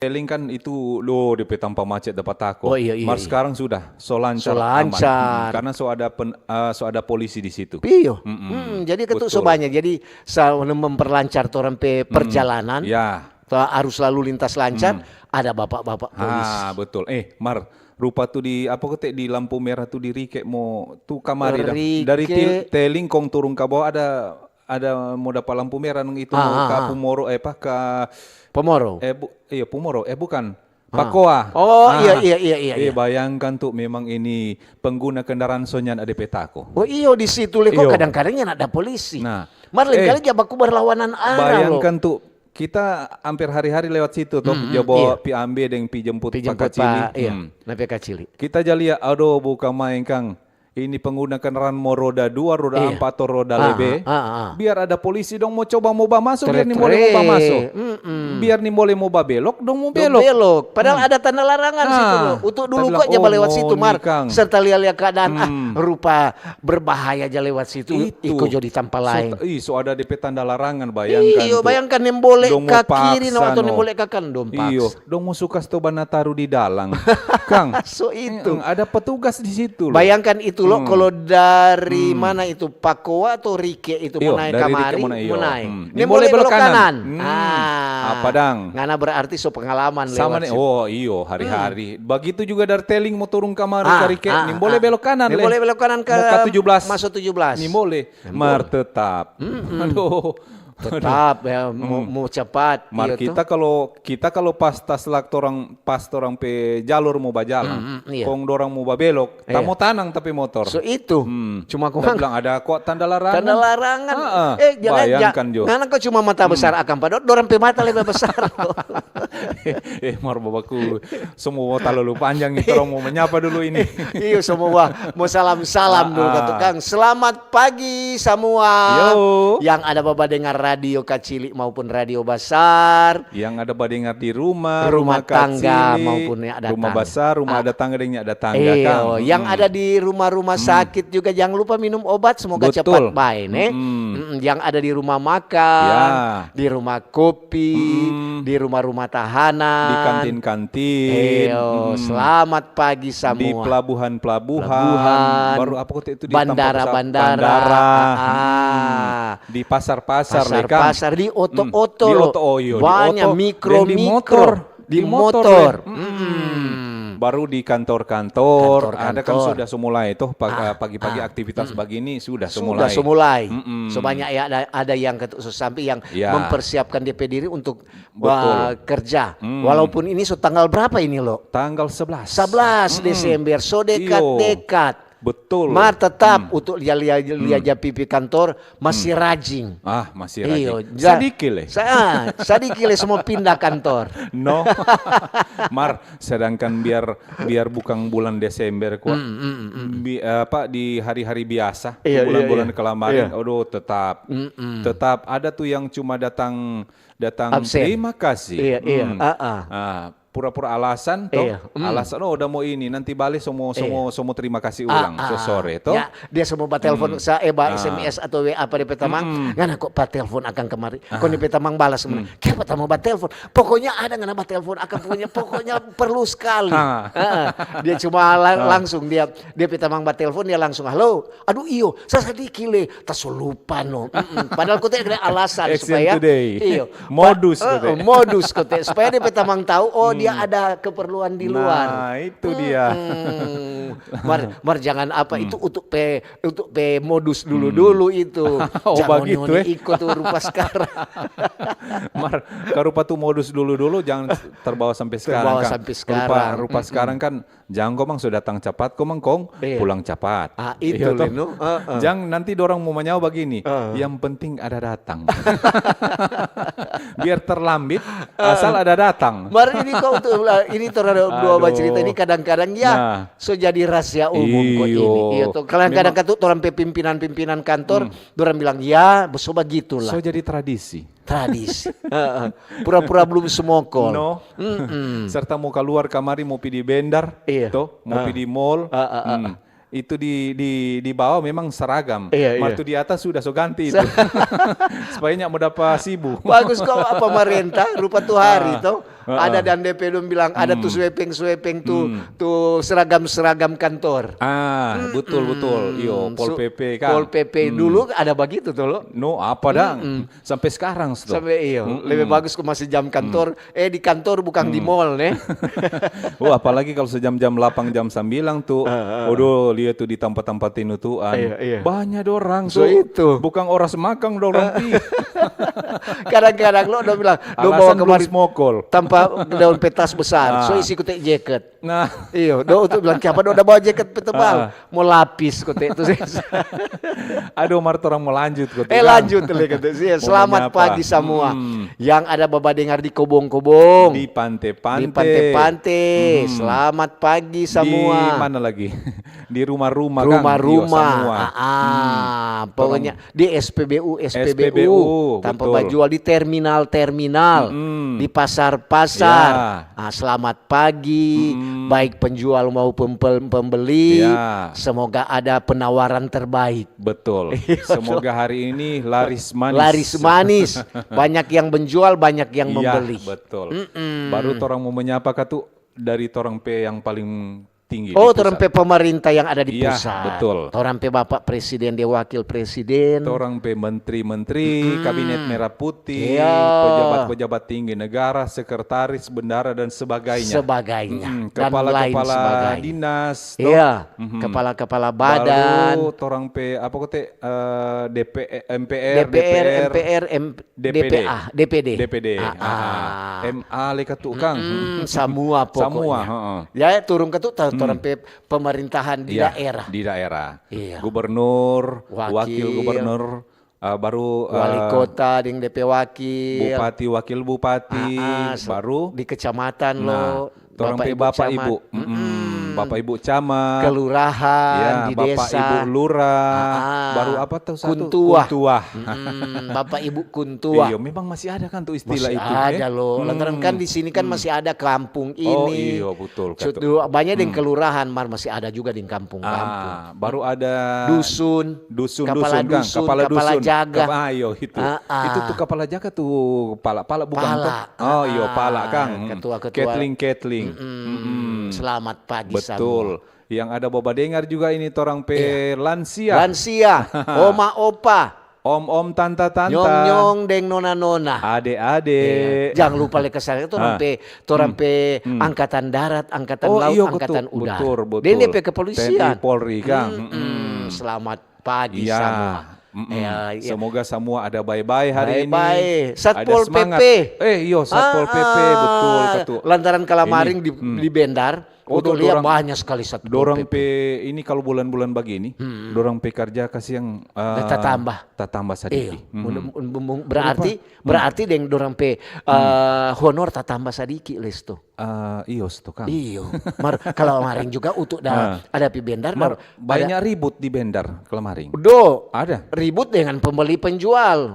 Teling kan itu loh DP tanpa macet dapat Oh tako. iya iya Mar iya. sekarang sudah so lancar So aman. lancar. Karena so ada polisi di situ. Iyo. Mm-mm. Jadi ketuk so Betul. banyak. Jadi memperlancar orang pe perjalanan. Ya. Arus lalu lintas lancar. Ada bapak-bapak polisi. Betul. Mar rupa tuh di apa kete di lampu merah tuh di Rike mau tuh kamari dah. Dari Rike. Teling kong turun ke bawah ada mau dapat lampu merah nung itu mau ke Pumoro ke Pomoro. iya Pumoro bukan Pakoa. Oh iya. Bayangkan tuh memang ini pengguna kendaraan sonyan ada petako. Oh iyo di situ le kok Iyo. kadang-kadang yang ada polisi. Nah, Marlin kali jabaku berlawanan arah loh. bayangkan tuh kita hampir hari-hari lewat situ tuh iya. pi ambe deng pi jemput Pinjam Pak Kacili. iya. Napi kacili. Kita jali aduh bukan main Kang. Ini pengguna kendaraan mau roda 2, roda Iya. 4 atau roda lebih. Biar ada polisi dong mau coba mau masuk biar nih boleh mau masuk. Biar nih boleh mau belok dong mau belok. Belok. Padahal ada tanda larangan situ loh. Untuk dulu Saya kok bilang, aja lewat oh, situ nih, Mar. Kang. Serta lihat keadaan rupa berbahaya aja lewat situ. Itu. Iko jadi tanpa lain. So ada DP tanda larangan bayangkan. Iyo tuh. bayangkan yang boleh Dong ke mau kiri paksa, atau yang no. boleh ke kanan dong Iyo, paksa. dong mau suka stobana taruh di dalang. Kang, So itu. ada petugas di situ loh. Bayangkan itu loh kalau dari mana itu Pakoa atau Rike itu Iyo, mau naik dari Rike kamari mau naik, iyo. mau naik. Ini Dia boleh boleh belok belok kanan. kanan. Apa dang? Ngana berarti so pengalaman Sama lewat nih, situ. oh iyo hari-hari. Begitu juga dari Teling mau turun kamar ke Rike, nih boleh belok kanan. Ini Le. boleh belok kanan ke mau ke 17. masuk 17. Nih boleh. Mar tetap. Aduh. Tetap ya mau cepat. Mar iya kita kalau pas orang pe jalur mau bajalan, iya. kong dorang mau babelok, tak mau tanang tapi motor. So itu. Cuma Dia kau bilang ada kok tanda larangan. tanda larangan. Bayangkan Jo. Ngana kau cuma mata besar akan padahal dorang pe mata lebih besar. Mar babaku semua terlalu panjang itu orang mau menyapa dulu ini. Iya semua mau salam-salam dulu kata Kang. Selamat pagi semua. Yo. Yang ada bapak dengar radio kacili maupun radio besar. Yang ada badengar di rumah Tangga kacili, maupun yang ada rumah tangga. besar, rumah ada tangga dan yang ada tangga Iya, Kang. yang ada di rumah-rumah sakit juga jangan lupa minum obat semoga Betul. cepat baik nih. Yang ada di rumah makan, Ya. di rumah kopi, di rumah-rumah Di tahanan, kantin-kantin. selamat pagi semua. Di pelabuhan, baru apa kok itu di bandara-bandara, di pasar-pasar, pasar-pasar, di oto-oto Di loh. oto, oh iya, di Banyak oto. mikro, Dan di motor. di Di motor, motor. Baru di kantor-kantor, ada kan Kantor-kantor. sudah semulai tuh pagi-pagi aktivitas begini sudah Sudah semulai. semulai. Sebanyak ya ada yang sampai yang Ya. mempersiapkan DP diri untuk Betul. kerja. Walaupun ini tanggal berapa ini loh? Tanggal 11. 11 Desember, so dekat-dekat. Betul. Mar tetap untuk lihat pipi kantor masih rajin. Masih Iyo, rajin. Sedikit le. Sedikit le semua pindah kantor. No. Mar, sedangkan biar bukan bulan Desember kok. Di hari-hari biasa, Iya, bulan-bulan iya. kemarin, Iya. aduh tetap ada tuh yang cuma datang Absen. terima kasih. Iya. Pura-pura alasan toh. Iya. Alasan udah mau ini nanti balik semua terima kasih ulang sore toh. Ya, dia semua telepon SMS atau WA pada petamang. Ngana kok telepon akan kemari. Kok ni petamang balas semua. Kenapa tamu telepon? Pokoknya ada ngana telepon akan pokoknya perlu sekali. Dia cuma langsung dia petamang telepon dia langsung halo. Aduh iyo, saya sedikit le lupa no. Padahal kau ada alasan supaya iyo. Modus kote supaya dia petamang tahu dia ada keperluan di luar. Nah, itu dia. Mar jangan apa itu untuk pe modus dulu itu. Jangan begitu ikut rupa sekarang. Mar, rupa tuh modus dulu jangan terbawa sampai sekarang. Rupa sekarang kan jangan komang sudah datang cepat, komang pulang cepat. Itu Leno. Jangan nanti dorang mau menyawa begini. Yang penting ada datang. Biar terlambat asal ada datang. Mar ini terhadap dua cerita ini kadang-kadang so jadi rahasia umum kok ini. Iya tuh. Kadang-kadang kan tuh orang pimpinan kantor, orang bilang ya, so begitulah. So jadi tradisi. Pura-pura belum semokol. No. Serta mau keluar kamari mau pergi bendar, mau pergi mall. Itu di bawah memang seragam. Waktu di atas sudah so ganti itu. Supaya nyak mau dapat sibuk. Bagus kok apa pemerintah rupa tuh hari toh. Ada dan DP dong bilang ada tuh sweeping tuh seragam kantor. Betul. Iyo, Pol PP kan. Pol PP dulu ada begitu tuh lo. No, apa dang? Sampai sekarang Sampai lebih bagus kok masih jam kantor. Di kantor bukan di mall nih. Apalagi kalau sejam-jam 8 jam 9 tuh. Waduh, lihat tuh di tempat-tempat inutuan. Banyak orang tuh. Itu. Bukan orang semakang orang pi. Kadang-kadang lo udah bilang, lo bawa kemari tanpa daun petas besar, so isi kutek jaket. Iya, do untuk bilang siapa udah bawa jaket tebal, mau lapis kutek itu. Aduh, Mart orang mau lanjut kutek. Lanjut kutek. Selamat pagi semua. Yang ada Bapak dengar di kobong-kobong, di pantai-pantai. Selamat pagi semua. Di mana lagi? Di rumah-rumah kan. Rumah-rumah. Pokoknya di SPBU. Tanpa jual di terminal, di pasar-pasar. Selamat pagi, baik penjual maupun pembeli. Semoga ada penawaran terbaik. Betul. Semoga hari ini laris manis. Laris manis. Banyak yang menjual, banyak yang membeli. Betul. Baru torang mau menyapa tuh dari torang P yang paling tinggi. Torang P pemerintah yang ada di pusat. Betul. Torang P Bapak Presiden, dia Wakil Presiden. Torang P Menteri-Menteri, Kabinet Merah Putih, pejabat-pejabat tinggi negara, sekretaris, bendara dan sebagainya. Kepala-kepala dinas. Kepala-kepala badan. Baru torang P apa kote DPR, DPD. MA leka tuh Kang. Semua pokoknya. Ya turun ke tuh torang pemerintahan di daerah. Di daerah. Gubernur, wakil gubernur, baru wali kota dengan DP wakil, bupati, wakil bupati, baru di kecamatan lo. Bapak Ibu, Bapak Ibu camat, kelurahan di Bapak desa, Ibu lurah, baru apa tuh satu? Kuntua. Bapak Ibu Kuntua. Iya, memang masih ada kan tuh istilah masih itu. Ada loh. Lantaran kan di sini kan masih ada kampung ini. Oh iya betul. Banyak di kelurahan, masih ada juga di kampung-kampung. Baru ada dusun, kepala jaga. Itu tuh kepala jaga tuh pala bukan pala. Pala Kang. Ketua. Ketling. Selamat pagi. Betul. Yang ada Boba dengar juga ini torang lansia. Oma opa. Om tanta. Nyong deng nona. Ade. Jangan lupa lekasar itu torang pe angkatan darat, angkatan laut, angkatan udara. Betul. DP kepolisian. TNI Polri Kang. Selamat pagi semua. Semoga semua ada bye-bye hari ini. Satpol PP. Satpol PP betul. Lantaran kalamaring di Bendar. Untuk lihat banyak sekali Satpol Dorang PP. Ini kalau bulan-bulan begini, dorang kerja kasih yang tatambah sedikit. Berarti dengan dorang honor tatambah sedikit les tuh. Tuh Kang. Kalau kemarin juga untuk ada pi Bendar. Banyak ribut di Bendar kemarin. Ada ribut dengan pembeli penjual.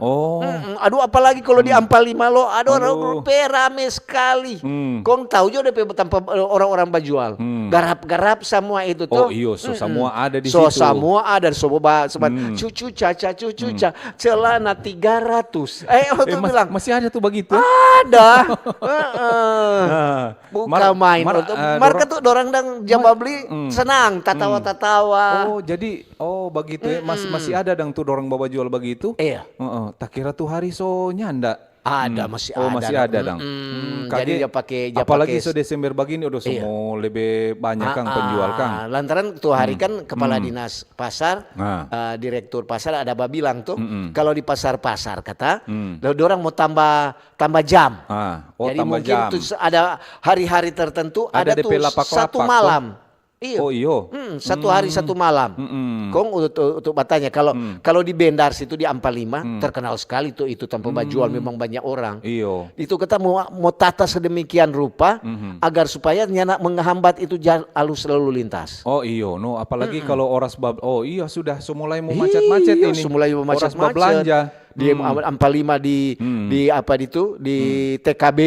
Aduh apalagi kalau di Ampal 5 lo, orang rame sekali. Kong tahu juga tanpa orang-orang penjual. Garap-garap semua itu tuh. Semua ada di situ. Semua ada sobat cucu caca celana 300. Bilang masih ada tuh begitu. Ada. Bukan main. Market tuh dorang dang jamba beli senang tatawa-tatawa. Jadi begitu ya. Masih ada dang tuh dorang bawa jual begitu. Tak kira tuh hari nyanda. Ada masih ada dang. Jadi dia pakai apalagi Desember begini udah semua lebih banyak Kang penjual Kang. Lantaran tuh hari kan kepala dinas pasar, direktur pasar ada bilang tuh kalau di pasar-pasar kata, orang mau tambah jam. Jadi mungkin tuh ada hari-hari tertentu ada tuh satu malam. Satu hari satu malam. Kong untuk bertanya kalau di Bendar situ di Ampal 5 terkenal sekali tuh itu tanpa jual memang banyak orang. Itu kita mau tata sedemikian rupa agar supaya nyana menghambat itu alus lalu lintas. Apalagi kalau oras sudah mulai mau macet-macet ini. Mulai macet-macet. Oras belanja. Di Ampal 5 di TKB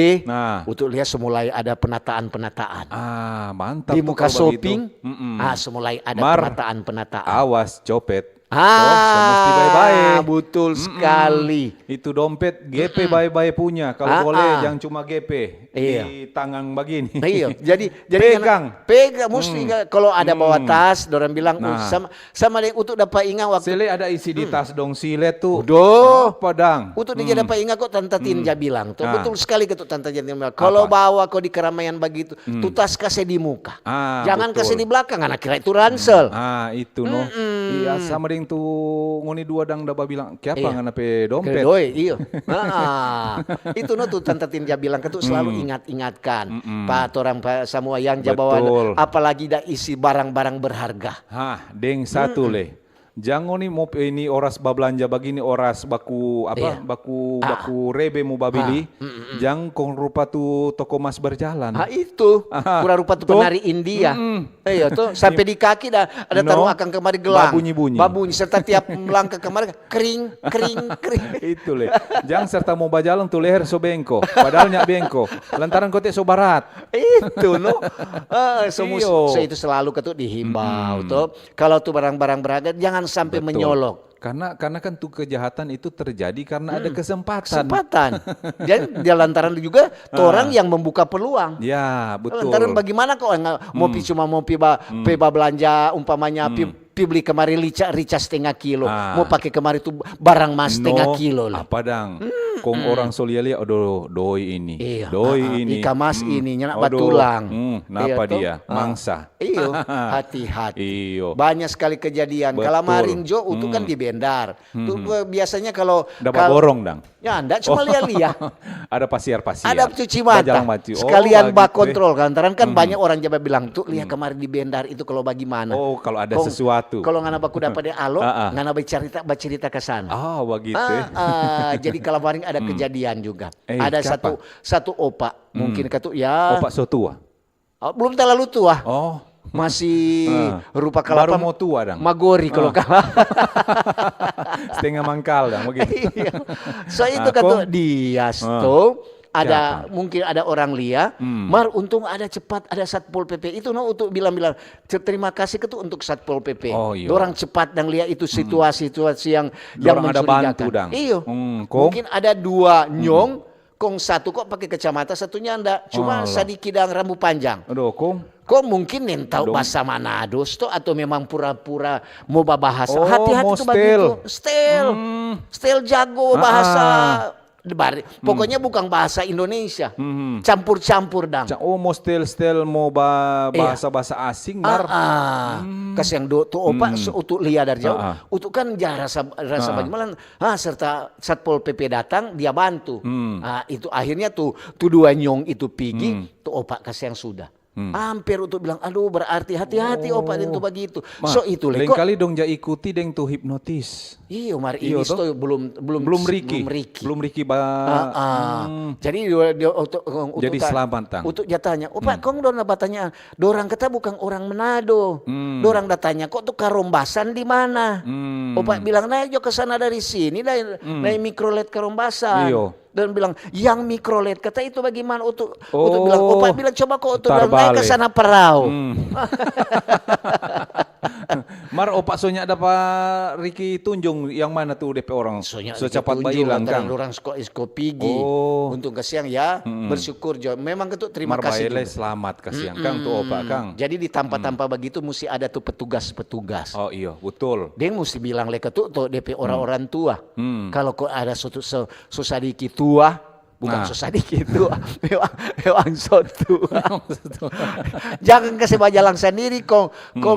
untuk lihat semulai ada penataan. Mantap. Di muka shopping semulai ada penataan. Awas copet. Mesti bye-bye. Betul sekali. Itu dompet GP bye-bye punya. Kalau boleh jangan cuma GP di tangan begini. Iya. Jadi pegang mesti kalau ada bawa tas, orang bilang sama yang untuk dapat ingat waktu. Sele ada isi di tas dong sile tuh. Padang. Untuk dia dapat ingat kok Tante Tinja bilang tuh. Betul sekali ketuk Tante Tinja bilang. Kalau bawa kok di keramaian begitu, tuh tas kasih di muka. Jangan kasih di belakang, anak kira itu ransel. Itu no. Iya sama dengan tuh ngoni dua dang dapat bilang, "Kiapa ngana pe dompet?" Iya. Itu no tuh Tante Tinja bilang ketuk selalu ingat-ingatkan. Pak orang semua yang jabawa apalagi dah isi barang-barang berharga. Deng satu le. Jangan nih mau ini oras babelanja begini oras baku baku rebe mau babili. Jangan kong rupa tuh toko emas berjalan. Itu pura rupa tuh penari India. Iya tuh sampai di kaki dah ada taruh akan kemari gelang. Babunyi serta tiap melangkah kemari kering. Itu le. Jangan serta mau berjalan tuh leher so bengko. Padahal nyak bengko. Lantaran kote so barat. Itu no. So itu selalu ketuk dihimbau tuh. Kalau tuh barang-barang berharga jangan sampai menyolok. Karena kan tuh kejahatan itu terjadi karena ada kesempatan. Dan dia lantaran juga orang yang membuka peluang. Ya, betul. Lantaran bagaimana kok mau belanja umpamanya beli kemari rica setengah kilo. Mau pakai kemari tuh barang mas setengah kilo. Apa dang? Kong orang solialia aduh doi ini. Doi ini. Ika mas ini nyenak batulang. Napa dia? Mangsa. Iyo, hati-hati. Iyo. Banyak sekali kejadian. Kalau maring Jo itu kan dibendar. Tuh biasanya kalau dapat borong dang. Ya, enggak cuma lihat. Ada pasir-pasir. Ada cuci mata. Sekalian bak kontrol. Lantaran kan banyak orang coba bilang tuh lihat kemarin dibendar itu kalau bagaimana. Kalau ada sesuatu. Kalau ngana baku dapat alo, ngana bercerita ke sana. Begitu. Jadi kalau kemarin ada kejadian juga. Ada satu opa mungkin ketuk ya. Opa so tua. Belum terlalu tua. Masih rupa kelapa. Baru mau tua dang. Magori kalau kalah. Setengah mangkal dang begitu. So itu ketuk dia tuh. Mungkin ada orang lia, mar untung ada cepat ada Satpol PP itu untuk bilang terima kasih ketuk untuk Satpol PP. Orang cepat dan lihat itu situasi yang mencurigakan. Iyo. Mungkin ada dua nyong, kong satu kok pakai kacamata, satunya enggak, cuma sedikit dan rambut panjang. Kok mungkin nen tahu bahasa Manado atau memang pura-pura mau bahasa. Hati-hati tuh begitu. Stel jago bahasa. Pokoknya bukan bahasa Indonesia, campur-campur dang. Mau stel mau bahasa asing, Kas yang tuh opa untuk lihat dari jauh, untuk kan rasa bagaimana, serta Satpol PP datang dia bantu, itu akhirnya tuh dua nyong itu pergi, tuh opa kas yang sudah. Hampir untuk bilang, aduh berarti hati-hati opa itu begitu. So itu lain kali dong ikuti deng tuh hipnotis. Iya, mari ini tuh belum Ricky. Jadi dia jadi selamat tang. Untuk jatahnya, opa kong dona batanya, dorang kata bukan orang Manado. Dorang datanya kok tuh Karombasan di mana? Opa bilang, nah jo ke sana dari sini, dari mikrolet Karombasan. Iyo. Dan bilang yang mikrolet kata itu bagaimana untuk bilang opa bilang coba kok untuk naik ke sana perahu. Mar opa sonya dapat Ricky tunjung yang mana tuh DP orang secepat hilang kan orang skopigi untuk kesiang ya bersyukur jo memang ketuk terima kasih juga. Selamat kasiang kang tuh opa kang. Jadi di tanpa begitu mesti ada tuh petugas iya betul dia mesti bilang le ketuk tuh DP orang-orang tua kalau kok ada sedikit tua bukan sedikit tua memang so tua. Jangan kasih bajalang sendiri kong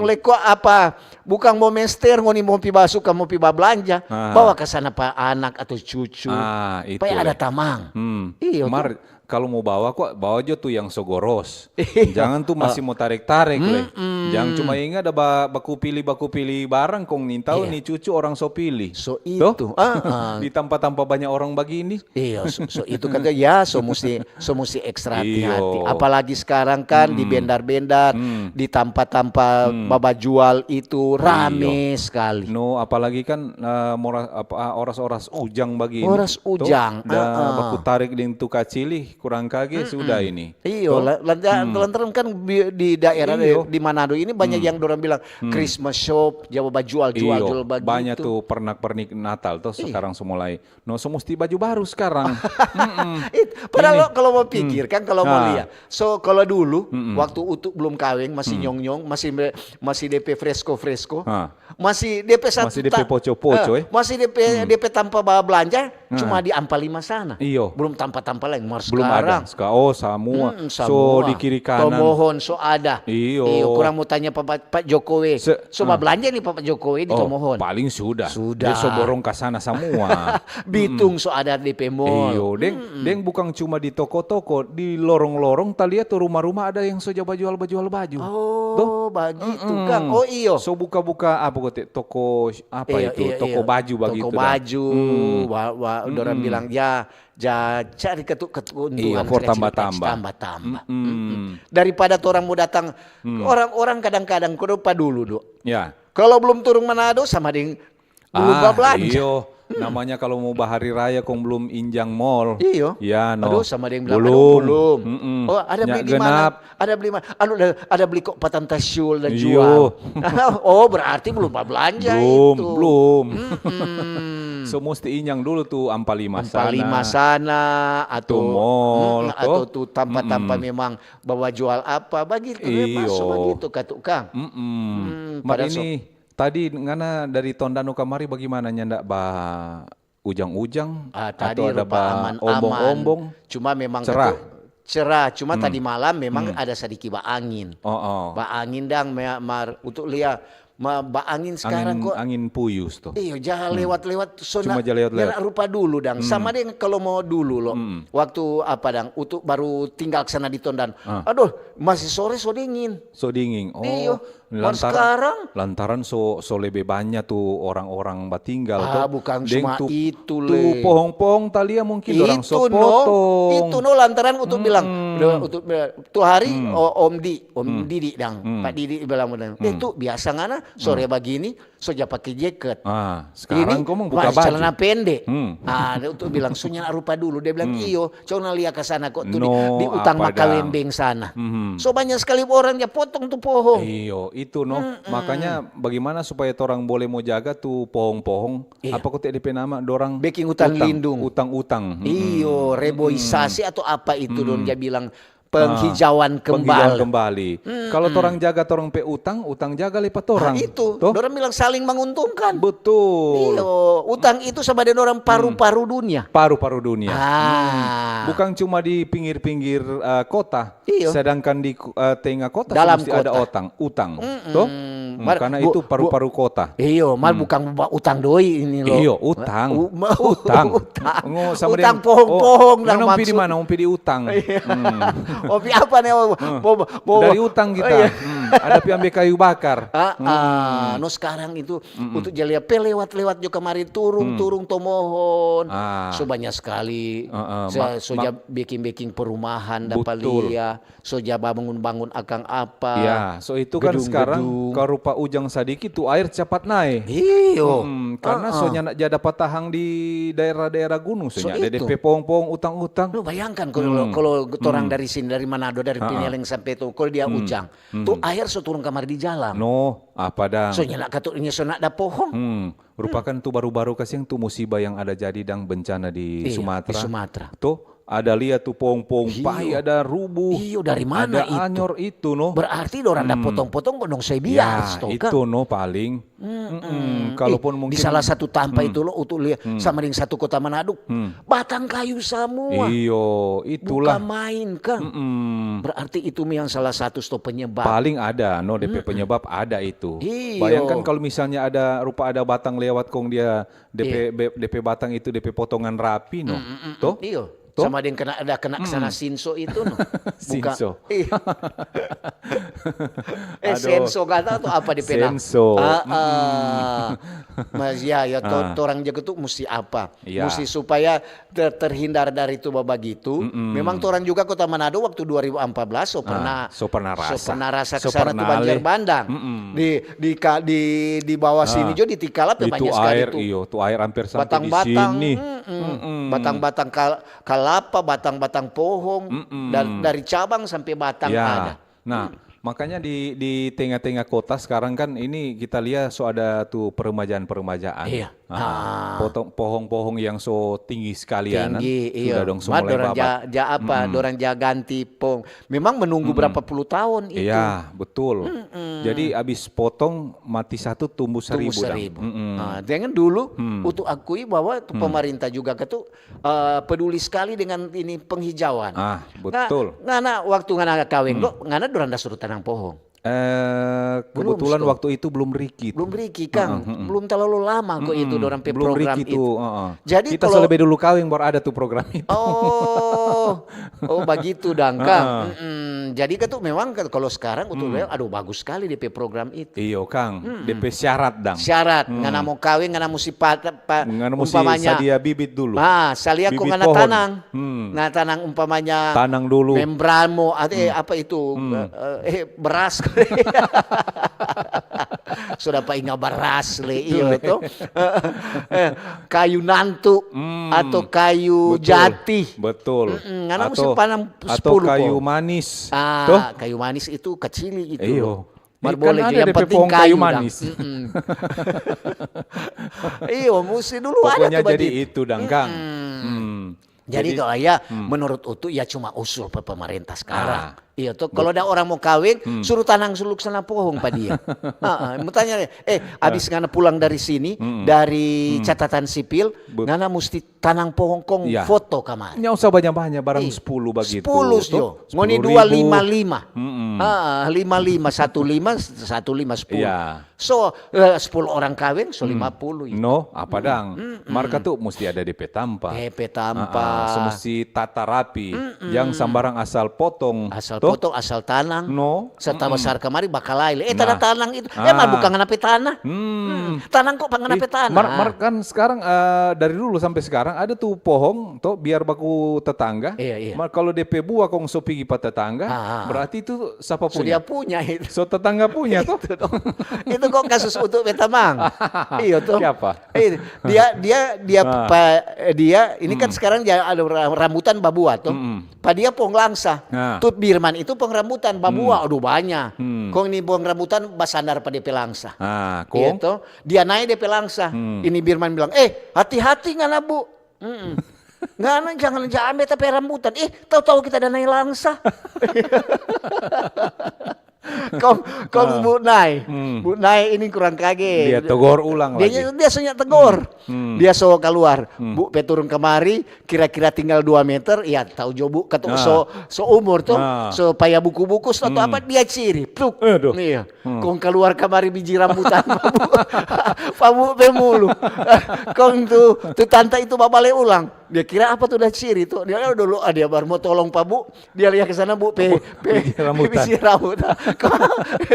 leko apa bukan mau mester ngoni mau pi basuka mau pi belanja bawa ke sana pak anak atau cucu supaya ada tamang. Iya Mar kalau mau bawa aja tuh yang sogoros. Jangan tuh masih mau tarik-tarik le. Jangan cuma ingat ada baku pilih barang kong nintau nih cucu orang so pilih. So itu. Di tanpa banyak orang begini. Iya, so itu kan ya so mesti ekstra hati-hati. Apalagi sekarang kan di bendar-bendar, di tanpa baba jual itu rame sekali. Apalagi kan oras-oras ujang begini. Oras ujang. Baku tarik dengan tu kacili kurang kaget sudah ini. Iyo, lantaran kan di daerah Iyo. di Manado ini banyak yang orang bilang Christmas shop, Jawa jual Iyo, baju banyak itu. tuh pernak-pernik Natal tuh sekarang semulai. No, mesti baju baru sekarang. Padahal kalau mau pikir kan kalau mau Nah. lihat. So kalau dulu waktu Utuk belum kawin masih nyong-nyong, masih DP fresco. Ah. Masih DP satu Masih DP poco-poco, masih DP tanpa bawa belanja cuma di Ampa 5 sana. Iyo. Belum tanpa lain. Mar Belum sekarang. ada. Oh, semua. So Semua. di kiri kanan. Tomohon so ada. Iyo. Kurang mau tanya Pak Jokowi. Coba belanja nih Pak Jokowi di Oh, Tomohon. paling sudah. Sudah. Dia so borong ke sana semua. Bitung so ada DP Mall. Iyo, deng bukan cuma di toko-toko, di lorong-lorong tadi tuh rumah-rumah ada yang so jual baju. Oh, begitu Kang. Oh iyo. So buka-buka apa kok toko apa Iya, itu? iya, Toko iya. baju begitu. Toko baju. Orang bilang ya cari keuntungan. Iya, for tambah-tambah. Tambah-tambah. Daripada orang mau datang, orang kadang-kadang kurupa dulu, Dok. Ya. Kalau belum turun Manado sama dengan belum belanja. Iyo. Namanya kalau mau bahari raya kong belum injang mall. Iyo. Ya, no. Aduh, sama dia yang bilang, belum. belum. Oh, ada beli Nyak di mana? genap. Ada beli mana? Ada beli kok patanta syul dan Iyo. jual. Oh, berarti belum belanja itu. Belum. So mesti injang dulu tuh Ampa 5 sana. Ampa 5 sana atau Tuh mall, atau toh. tuh tanpa memang bawa jual apa begitu masuk begitu Kak Kang. Mak pada ini tadi ngana dari Tondano kamari bagaimana nyandak ujang-ujang Tadi atau ada rupa aman-aman. ombong-ombong Cuma memang cerah. cerah. Cuma tadi malam memang ada sedikit angin. Oh. Angin dang untuk lihat angin sekarang kok. Angin puyus tuh. Iya, jangan lewat-lewat. Cuma jalan lewat-lewat. Rupa dulu dang. Sama deh kalau mau dulu loh. Waktu apa dang? Untuk baru tinggal ke sana di Tondan. Aduh, masih sore so dingin. So dingin. Oh. Iya. Sekarang Lantaran so lebih banyak tuh orang-orang batinggal tuh. bukan Deng cuma tuh, itu tuh pohong-pohong talia mungkin orang so potong. Itu no lantaran untuk bilang untuk tuh hari Om Didi dang Pak Didi bilang itu biasa ngana sore begini soja pakai jaket. Sekarang kau mau buka baju. Celana pendek. Dia untuk bilang sunya rupa dulu dia bilang iyo coba lihat ke sana kok tuh di utang Makawembeng sana. So banyak sekali orang dia potong tuh pohon. Iyo, itu makanya bagaimana supaya orang boleh mau jaga tuh pohong-pohong apa kok DP nama dorang Baking hutan lindung. Utang-utang. Iyo, reboisasi atau apa itu don dia bilang penghijauan kembali. Kalau orang jaga orang pe utang jaga lipat orang. Itu, Toh? orang bilang saling menguntungkan. Betul. Iyo, utang itu sama dengan orang paru-paru dunia. Paru-paru dunia. Bukan Bukan cuma di pinggir-pinggir kota, Iyo. sedangkan di tengah kota Dalam mesti ada kota. utang. Toh? Karena itu paru-paru kota. Iyo, bukan utang doi ini loh. Iyo, utang. Utang pohong-pohong dan maksud. Di mana? Umpi di utang. Opi apa nih? Dari utang kita. Ada piambe kayu bakar. No sekarang itu untuk jalan lewat juga kemarin turung Tomohon. So banyak sekali. Soja baking perumahan dapat lihat. Soja bangun-bangun akan apa. Ya, so itu kan sekarang kalau rupa ujang sadiki tuh air cepat naik. Iyo. Karena sonya nak jada patahang di daerah-daerah gunung sonya. DP pohong-pohong utang-utang. Lu bayangkan kalau orang dari sini dari Manado dari Pineleng sampai tuh kalau dia ujang tuh air so turun kamar di jalan. No, apa dah? So nyala katuknya so nak ada pohon. Rupakan tuh baru-baru kasih tuh musibah yang ada jadi dang bencana di Sumatera. Di Sumatera. Tuh ada lihat tuh pohong-pohong pai, ada rubuh. Iyo, dari mana ada itu? anyor itu no. Berarti orang ada potong-potong dong saya bias Ya, itu no paling. Kalaupun mungkin di salah satu tanpa itu lo untuk lihat sama dengan satu kota Manado, batang kayu semua. Iyo, itulah. Bukan main kan. Berarti itu yang salah satu stop penyebab. Paling ada no DP penyebab ada itu. Iyo. Bayangkan kalau misalnya ada batang lewat kong dia DP batang itu DP potongan rapi no. Tuh? Iyo. Tuh? Sama dengan kena kesana Sinso itu no. Sinso. Aduh. senso gak tahu tuh apa di Penang. Senso. Mas ya orang jaga tuh mesti apa? Iya. Mesti supaya terhindar dari itu begitu. Memang orang juga Kota Manado waktu 2014 so pernah rasa ke sana tuh banjir bandang. Di bawah sini juga di Tikala tuh banyak sekali air, tuh. iyo, tuh air hampir sampai Batang-batang, di sini. batang-batang kalapa, batang-batang pohon, dari cabang sampai batang Ya. ada. Nah, makanya di tengah-tengah kota sekarang kan ini kita lihat so ada tuh peremajaan-peremajaan. Iya. Pohon-pohon yang so tinggi sekalian. Tinggi, Sudah iya. dong so mulai dorang babat. dorang ganti pong. Memang menunggu berapa puluh tahun itu. Iya, betul. Jadi habis potong mati satu tumbuh Tumbuh 1000. seribu. Jangan dulu untuk akui bahwa itu pemerintah juga itu peduli sekali dengan ini penghijauan. Betul. Ngana waktu ngana kawin ngana dorang dah suruh tanam pohon. Kebetulan waktu itu belum Riki. Belum Riki Kang, belum terlalu lama kok itu dorang Belum program Riki itu. Jadi kita lebih dulu kawin baru ada tuh program itu. Oh begitu dong Kang. Jadi kan tuh memang kalau sekarang aduh bagus sekali DP program itu. Iyo Kang, DP syarat dang. Syarat, ngana mau kawin ngana mesti Ngana mesti umpamanya. sadia bibit dulu. Salia kok Bibit ngana pohon. tanang. Ngana tanang umpamanya Tanang dulu. membramo apa itu beras. Sudah pak ingat beras le iyo tuh. Kayu nantu atau kayu jati. Betul. Ngana mesti panam 10 atau kayu manis. Kayu manis itu kecil itu. Iyo. Baru Kan boleh ada yang DP penting pohon kayu dang. manis. Iya, mesti dulu Pokoknya ada tuh jadi begitu. itu dang Kang. Jadi kalau ya menurut Utu ya cuma usul pemerintah sekarang. Iya tuh kalau ada orang mau kawin suruh tanang suluk sana pohon pak dia. Mau tanya abis ngana pulang dari sini dari catatan sipil ngana mesti tanang pohon kong foto kamar. Nggak usah banyak-banyak barang 10 begitu. 10 yo. Ngoni 255. 55 15 10. Iya. So 10 orang kawin so 50 ya. No, apa dang? Marka tuh mesti ada DP tampa. DP tampa. Mesti tata rapi. Jangan sembarang asal potong. Asal potong, asal tanang. No. Serta besar kemari bakal lain. Tanah tanang itu. Mah bukan nganapi tanah. Tanang kok nganapi tanah. Kan sekarang dari dulu sampai sekarang ada tuh pohon tuh biar baku tetangga. Iya. Kalau DP buah kong so pigi pa tetangga, berarti itu siapa punya? Sudah punya itu. So tetangga punya tuh. Itu kok kasus untuk Betamang. Iya tuh. Siapa? Dia ini kan sekarang dia ada rambutan babua tuh. Pak dia pong langsa. Tut Birman itu pong rambutan babua aduh banyak. Kong ini pong rambutan basandar pada DP langsa. Kong gitu. Dia naik DP langsa. Ini Birman bilang, hati-hati ngana bu. Ngana jangan ambil tapi rambutan. Tahu-tahu kita ada naik langsa. Kong Bu Nai. Bu Nai ini kurang kaget. Dia tegur ulang lagi. Dia senyak tegur. Dia so keluar. Bu turun kemari kira-kira tinggal 2 meter. Ya tahu jo Bu ketuk so umur tuh. So payah buku-buku atau apa dia ciri. Pluk. Iya. Kong keluar kemari biji rambutan Pak Bu pemulu. Kong tuh tante itu babale ulang. Dia kira apa tuh udah ciri tuh. Dia dulu dia baru mau tolong Pak Bu. Dia lihat ke sana Bu biji rambutan.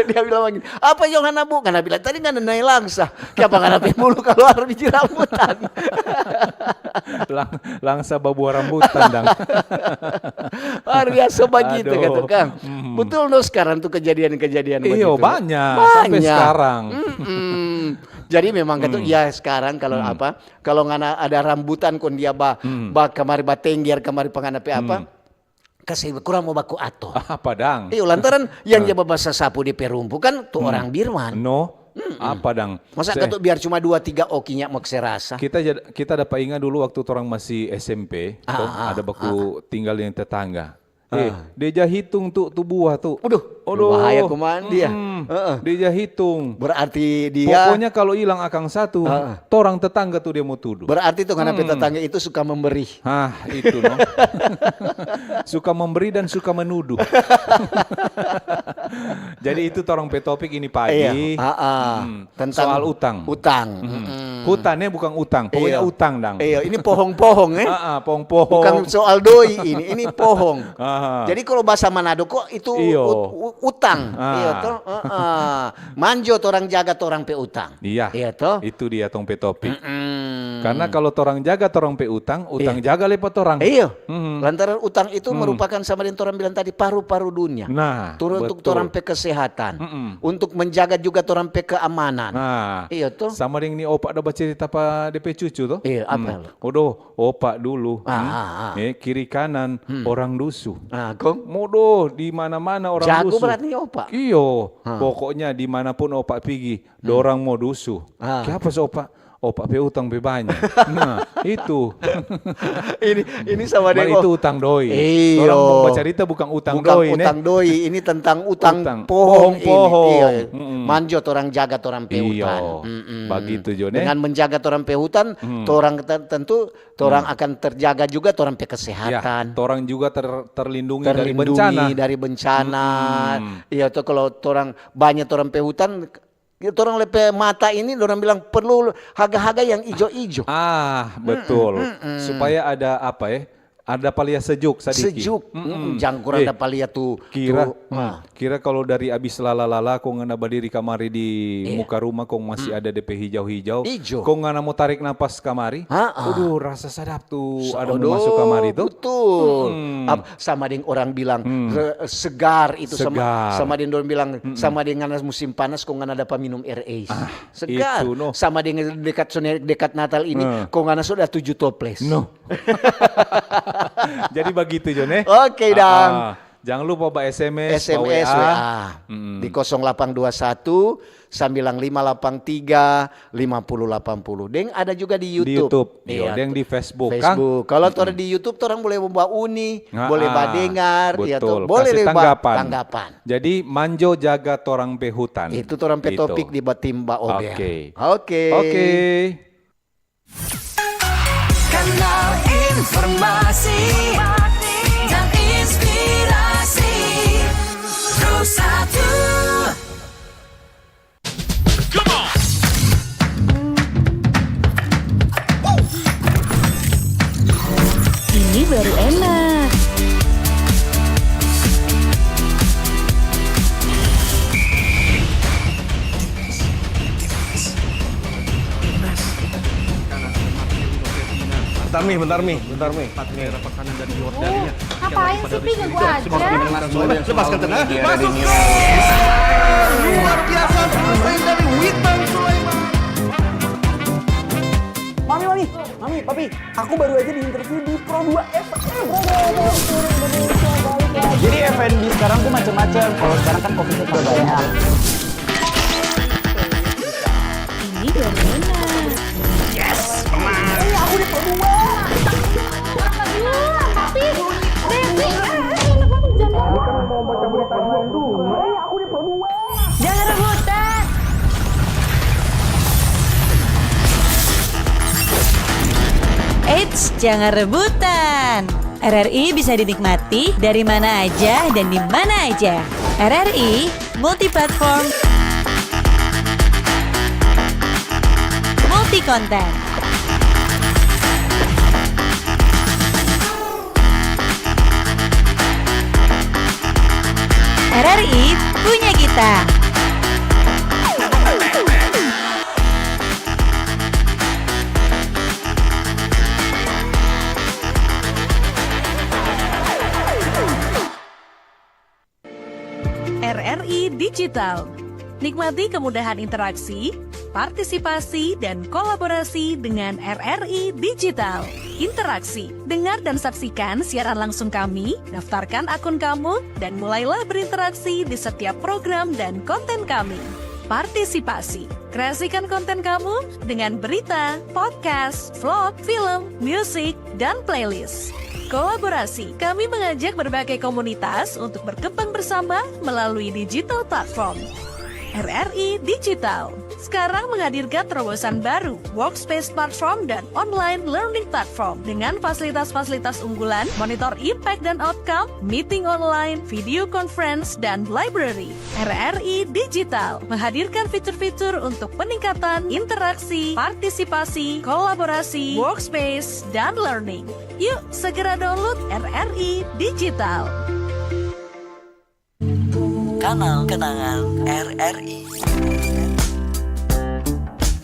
Dia bilang begini, apa yang ngana Bu? Ngana bilang tadi ngana naik langsa. Kenapa ngana mulu keluar biji rambutan? Langsa babuah rambutan dang. Luar biasa begitu kata Kang. Betul no sekarang tuh kejadian-kejadian begitu. Iya banyak sampai sekarang. Jadi memang gitu ya sekarang kalau kalau ngana ada rambutan kon dia kamari batengger kamari panganape apa? Kasih kurang mau baku ato. Apa dang? Iya lantaran yang dia bahasa sapu di perumpu kan tuh orang Birman. No. Apa dang? Masa ketuk biar cuma 2-3 okinya mau serasa. Kita dapat ingat dulu waktu orang masih SMP, ada baku tinggal yang tetangga. Dia hitung tuh buah tuh. Aduh, bahaya kuman dia. Dia hitung. Berarti dia pokoknya kalau hilang akang satu, torang tetangga tuh dia mau tuduh. Berarti tuh karena tetangga itu suka memberi. Itu no. Suka memberi dan suka menuduh. Jadi itu torang pe topik ini pagi. Tentang soal utang. Utang. Hutannya bukan utang, pokoknya utang dang. Iya, ini pohong-pohong Pohong-pohong. Bukan soal doi ini pohong. Jadi Jadi kalau bahasa Manado kok itu utang. Iya toh. Manjo torang jaga torang pe utang. Iya. Iya toh. Itu dia tong pe topik. Karena kalau torang jaga torang pe utang jaga lepas torang. Iya. Lantaran utang itu merupakan sama dengan torang bilang tadi paru-paru dunia. Nah, untuk torang pe kesehatan, untuk menjaga juga torang pe keamanan. Nah, iya toh. sama dengan ini opak ada cerita pa DP cucu toh. Iya, apa? Odoh, opak dulu. Kiri kanan orang dusu. Kong? Modoh di mana-mana orang Jago dusu. berarti opak. Iyo, pokoknya dimanapun opak pergi, dorang mau dusu. Kenapa opak? Opak pe utang pe banyak. Nah, itu. ini sama dengan itu utang doi. Iyo. Orang mau baca cerita bukan utang doi. Utang doi, ini tentang utang pohong. Iya. Manjo torang jaga torang pe hutan. Begitu Jo. Dengan menjaga torang pe hutan, torang tentu torang akan terjaga juga torang pe kesehatan. Torang juga terlindungi dari bencana. Iya tuh kalau torang banyak torang pe hutan, orang lepe mata ini orang bilang perlu haga-haga yang ijo-ijo. Betul. Supaya ada apa ya? Ada palia sejuk sedikit. Sejuk. Jangkuran ada palia tuh. Kira kalau dari abis lala-lala kau ngana berdiri kamari di muka rumah kau masih ada DP hijau-hijau. Kau ngana mau tarik napas kamari. Aduh, rasa sadap tuh ada mau masuk kamari tuh. Betul. Sama dengan orang bilang segar itu. Segar. Sama dengan orang bilang sama dengan musim panas kau ngana dapat minum air ice. Segar. Itu, no. Sama dengan dekat Natal ini kau ngana sudah 7 toples. No. Jadi begitu Jon. Oke dang. Jangan lupa bawa SMS WA. Di 0821 9583 5080. Deng ada juga di YouTube. Iya, deng di Facebook. Kalau ada di YouTube orang boleh membawa uni, boleh badengar, betul. Boleh tanggapan. Jadi manjo jaga torang pe hutan. Itu torang pe topik di Batimba Ober. Oke. Kanal informasi dan inspirasi Pro1. Come on. Ini baru enak. Bentar mi. Ngapain sih, Pi? Gak gua aja. Lepaskan tengah. Masuk ke luar biasa selesai dari Witan Sulaiman. Mami, papi, aku baru aja diinterview di Pro 2 FM. Jadi F&B sekarang tuh macam-macam. Kalau sekarang kan kopi tuh banyak. Ini baru enak. Aku di Pro 2. Papi, Devi, Aku di Pro 2. jangan rebutan. Eits, jangan rebutan. RRI bisa dinikmati dari mana aja dan di mana aja. RRI multi-platform, multi-konten. RRI punya kita. RRI Digital. Nikmati kemudahan interaksi, partisipasi, dan kolaborasi dengan RRI Digital. Interaksi, dengar dan saksikan siaran langsung kami, daftarkan akun kamu, dan mulailah berinteraksi di setiap program dan konten kami. Partisipasi, kreasikan konten kamu dengan berita, podcast, vlog, film, musik, dan playlist. Kolaborasi, kami mengajak berbagai komunitas untuk berkembang bersama melalui digital platform. RRI Digital. sekarang menghadirkan terobosan baru, Workspace Platform dan Online Learning Platform dengan fasilitas-fasilitas unggulan, monitor impact dan outcome, meeting online, video conference, dan library. RRI Digital menghadirkan fitur-fitur untuk peningkatan interaksi, partisipasi, kolaborasi, workspace, dan learning. Yuk, segera download RRI Digital. Kanal Kenangan RRI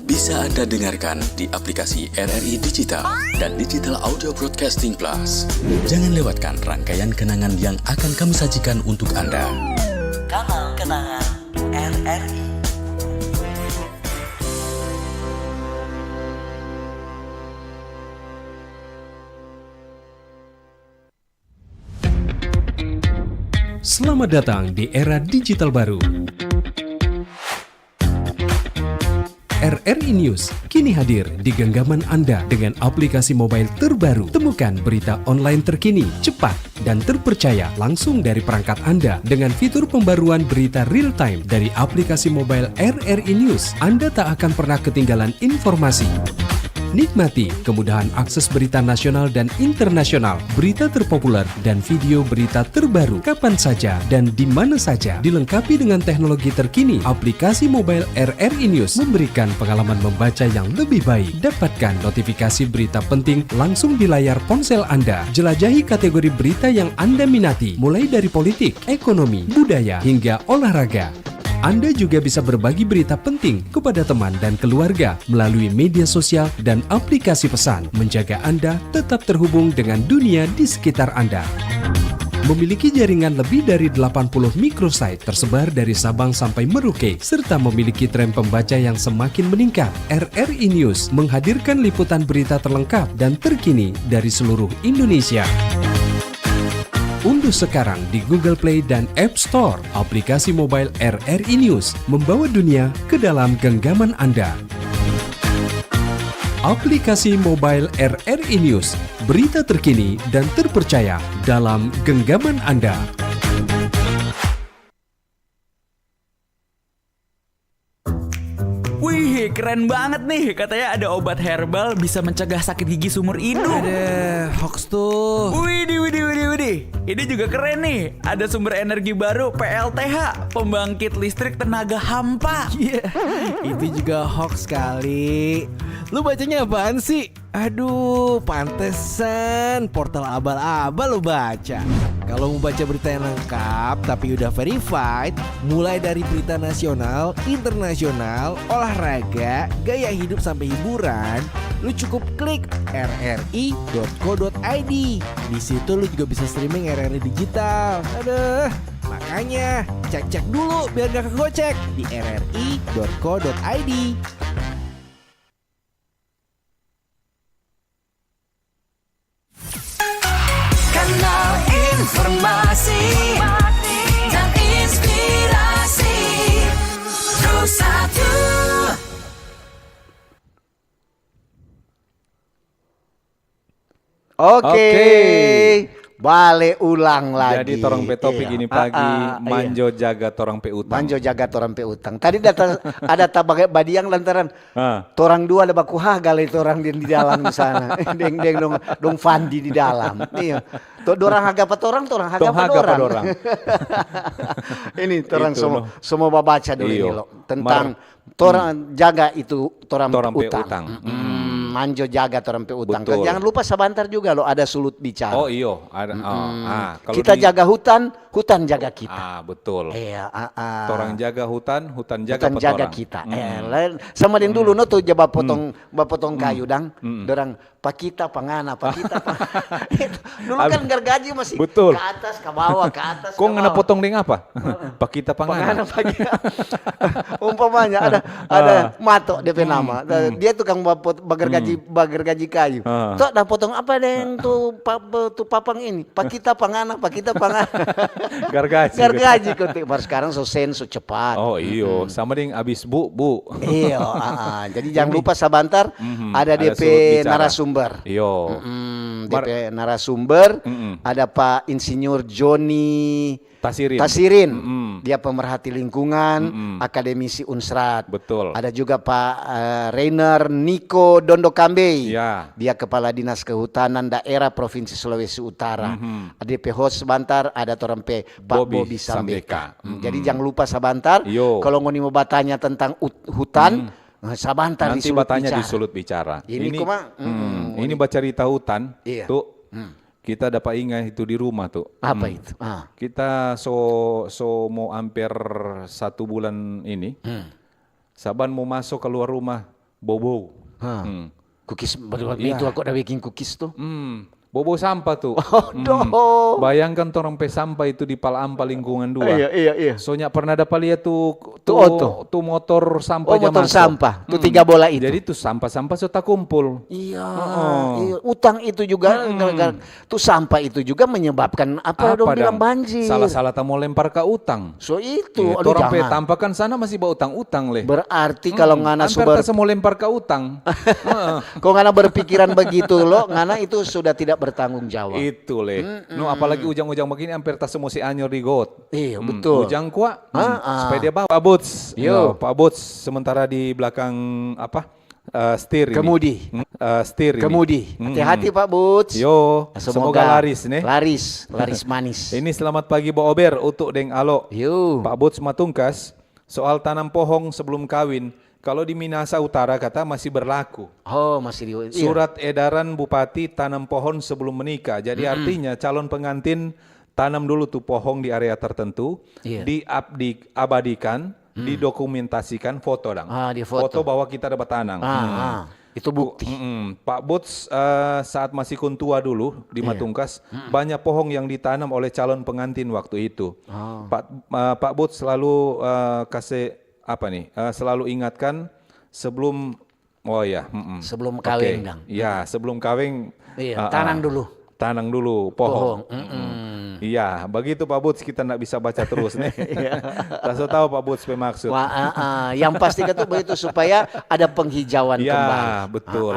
bisa Anda dengarkan di aplikasi RRI Digital dan Digital Audio Broadcasting Plus. Jangan lewatkan rangkaian kenangan yang akan kami sajikan untuk Anda. Kanal Kenangan RRI. Selamat datang di era digital baru. RRI News kini hadir di genggaman Anda dengan aplikasi mobile terbaru. Temukan berita online terkini, cepat, dan terpercaya langsung dari perangkat Anda dengan fitur pembaruan berita real time dari aplikasi mobile RRI News. Anda tak akan pernah ketinggalan informasi. Nikmati kemudahan akses berita nasional dan internasional, berita terpopuler, dan video berita terbaru kapan saja dan di mana saja. Dilengkapi dengan teknologi terkini, aplikasi mobile RRI News memberikan pengalaman membaca yang lebih baik. Dapatkan notifikasi berita penting langsung di layar ponsel Anda. Jelajahi kategori berita yang Anda minati, mulai dari politik, ekonomi, budaya, hingga olahraga. Anda juga bisa berbagi berita penting kepada teman dan keluarga melalui media sosial dan aplikasi pesan, menjaga Anda tetap terhubung dengan dunia di sekitar Anda. Memiliki jaringan lebih dari 80 microsite tersebar dari Sabang sampai Merauke, serta memiliki tren pembaca yang semakin meningkat. RRI News menghadirkan liputan berita terlengkap dan terkini dari seluruh Indonesia. Unduh sekarang di Google Play dan App Store aplikasi mobile RRI News, membawa dunia ke dalam genggaman Anda. Aplikasi mobile RRI News, berita terkini dan terpercaya dalam genggaman Anda. Wih, keren banget nih. Katanya ada obat herbal bisa mencegah sakit gigi seumur hidup. Ada hoax tuh. Widih. Ini juga keren nih. Ada sumber energi baru PLTH, pembangkit listrik tenaga hampa. Iya, itu juga hoax kali. Lu bacanya apaan sih? Aduh, pantesan portal abal-abal lu baca. Kalau mau baca berita yang lengkap tapi udah verified, mulai dari berita nasional, internasional, olahraga, gaya hidup sampai hiburan, lu cukup klik rri.co.id. Di situ lu juga bisa streaming RRI Digital. Aduh, makanya cek-cek dulu biar gak kegocek di rri.co.id. Kanal informasi dan inspirasi Terus satu. Oke. Balik ulang lagi. Jadi torang pe topik Iya. ini pagi, manjo Iya. jaga torang pe utang. Manjo jaga torang pe utang. Tadi ada tabagai badiang lantaran Ah. torang dua ada baku hagal itu orang di dalam di sana. deng dong Fandi di dalam. Iya. Dorang haga apa torang haga Tong apa haga apa dorang. dorang. Ini torang Itu, semua no. semua baca dulu Iyo. ini loh tentang torang jaga itu torang pe utang. utang. Manjo jaga torang pe utang. Betul. Jangan lupa sebentar juga loh ada sulut bicara. Oh iyo, ada. Kalau Kita di- jaga hutan, hutan jaga kita. betul. Iya, Torang jaga hutan, hutan jaga hutan jaga petorang. kita. Lain sama dengan dulu no tuh jaba potong kayu dang. Dorang pakita pangana, pakita Itu dulu kan gergaji masih Betul. ke atas, ke bawah, ke atas. Kok ke ngena bawah. potong dengan apa? Pakita Pangana pangana. pakita. Umpamanya ada matok DP nama. Dia tukang bagergaji kayu. Tok dah potong apa deng tuh papang ini? Pakita pangana, pakita pangana. Gargaji. Gergaji kutik. Baru sekarang so cepat. Oh iyo, sama dengan abis bu. Iya, jadi jangan lupa sebentar ada ada DP sulut bicara. narasumber. Iyo. DP narasumber Mm-mm. ada Pak Insinyur Joni Tasirin. Mm-mm. Dia pemerhati lingkungan, akademisi Unsrat. Betul. Ada juga Pak Rainer Niko Dondokambe. Ya. Dia Kepala Dinas Kehutanan Daerah Provinsi Sulawesi Utara. Ada P host sebentar, ada orang P Pak Bobby Sambeka. Jadi jangan lupa sebentar, Yo. kalau ngoni mau bertanya tentang hutan, sebentar Nanti disulut bertanya bicara. disulut bicara. Ini kuma, ini baca cerita hutan Iya. tuh. Kita dapat ingat itu di rumah tuh. apa itu? Kita so mau hampir 1 bulan ini. Saban mau masuk keluar rumah bobo. Cookies, Iya. itu aku udah bikin cookies tuh. Bobo sampah tuh. Aduh. Bayangkan orang pe sampah itu di Palampa lingkungan 2. Iya. Soalnya pernah dapat lihat tuh motor sampah aja motor masuk. sampah. Tuh 3 bola itu. Jadi tuh sampah-sampah sudah kumpul. Iya, iya. Utang itu juga, tuh sampah itu juga menyebabkan apa dong bilang banjir. Salah-salah tak mau lempar ke utang. So itu, Iya, aduh orang pe jangan. tampakan sana masih bawa utang-utang leh. Berarti kalau ngana Hampir tak mau lempar ke utang. kalau ngana berpikiran begitu loh, ngana itu sudah tidak bertanggung jawab. Itu leh. No, apalagi ujang-ujang begini hampir tak semua si anyor di got. Iya, betul. Ujang kuat. Supaya dia bawa Pak Boots. Yo. Pak Boots sementara di belakang apa? Setir ini. Kemudi. Setir ini. Kemudi. Hati-hati Pak Boots. Yo, semoga laris nih. Laris manis. Ini selamat pagi Bo Ober, utuk deng alo. Yo. Pak Boots Matungkas, soal tanam pohon sebelum kawin. Kalau di Minahasa Utara kata masih berlaku. Oh, masih di iya. Surat edaran Bupati tanam pohon sebelum menikah. Jadi artinya calon pengantin tanam dulu tuh pohon di area tertentu, Iya. diabadikan, didokumentasikan foto dong. Di foto. bahwa kita dapat tanam. Itu bukti. Pak Boots saat masih kuntua dulu di Matungkas banyak pohon yang ditanam oleh calon pengantin waktu itu. Pak Boots selalu kasih apa nih? Selalu ingatkan sebelum Sebelum kawin, Dang. Ya, sebelum kawin. Iya, tanam dulu. Tanam dulu pohon. Iya, begitu Pak Boots kita nggak bisa baca terus nih. Tak so tahu Pak Boots bermaksud. Yang pasti itu begitu supaya ada penghijauan kembali. Ya, betul.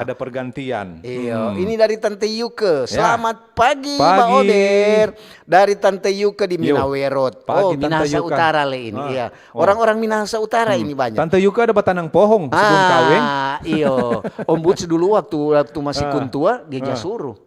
Ada pergantian. Iya, ini dari Tante Yuke. Ya. Selamat pagi, Pagi. Pak Ober. Dari Tante Yuke di Minawerot. Pagi, Tante Minahasa Yuke. Utara le ini. Iya. Orang-orang Minahasa Utara ini banyak. Tante Yuka ada batang pohon sebelum kawin. Iyo. Om Boots dulu waktu masih kuntua dia suruh.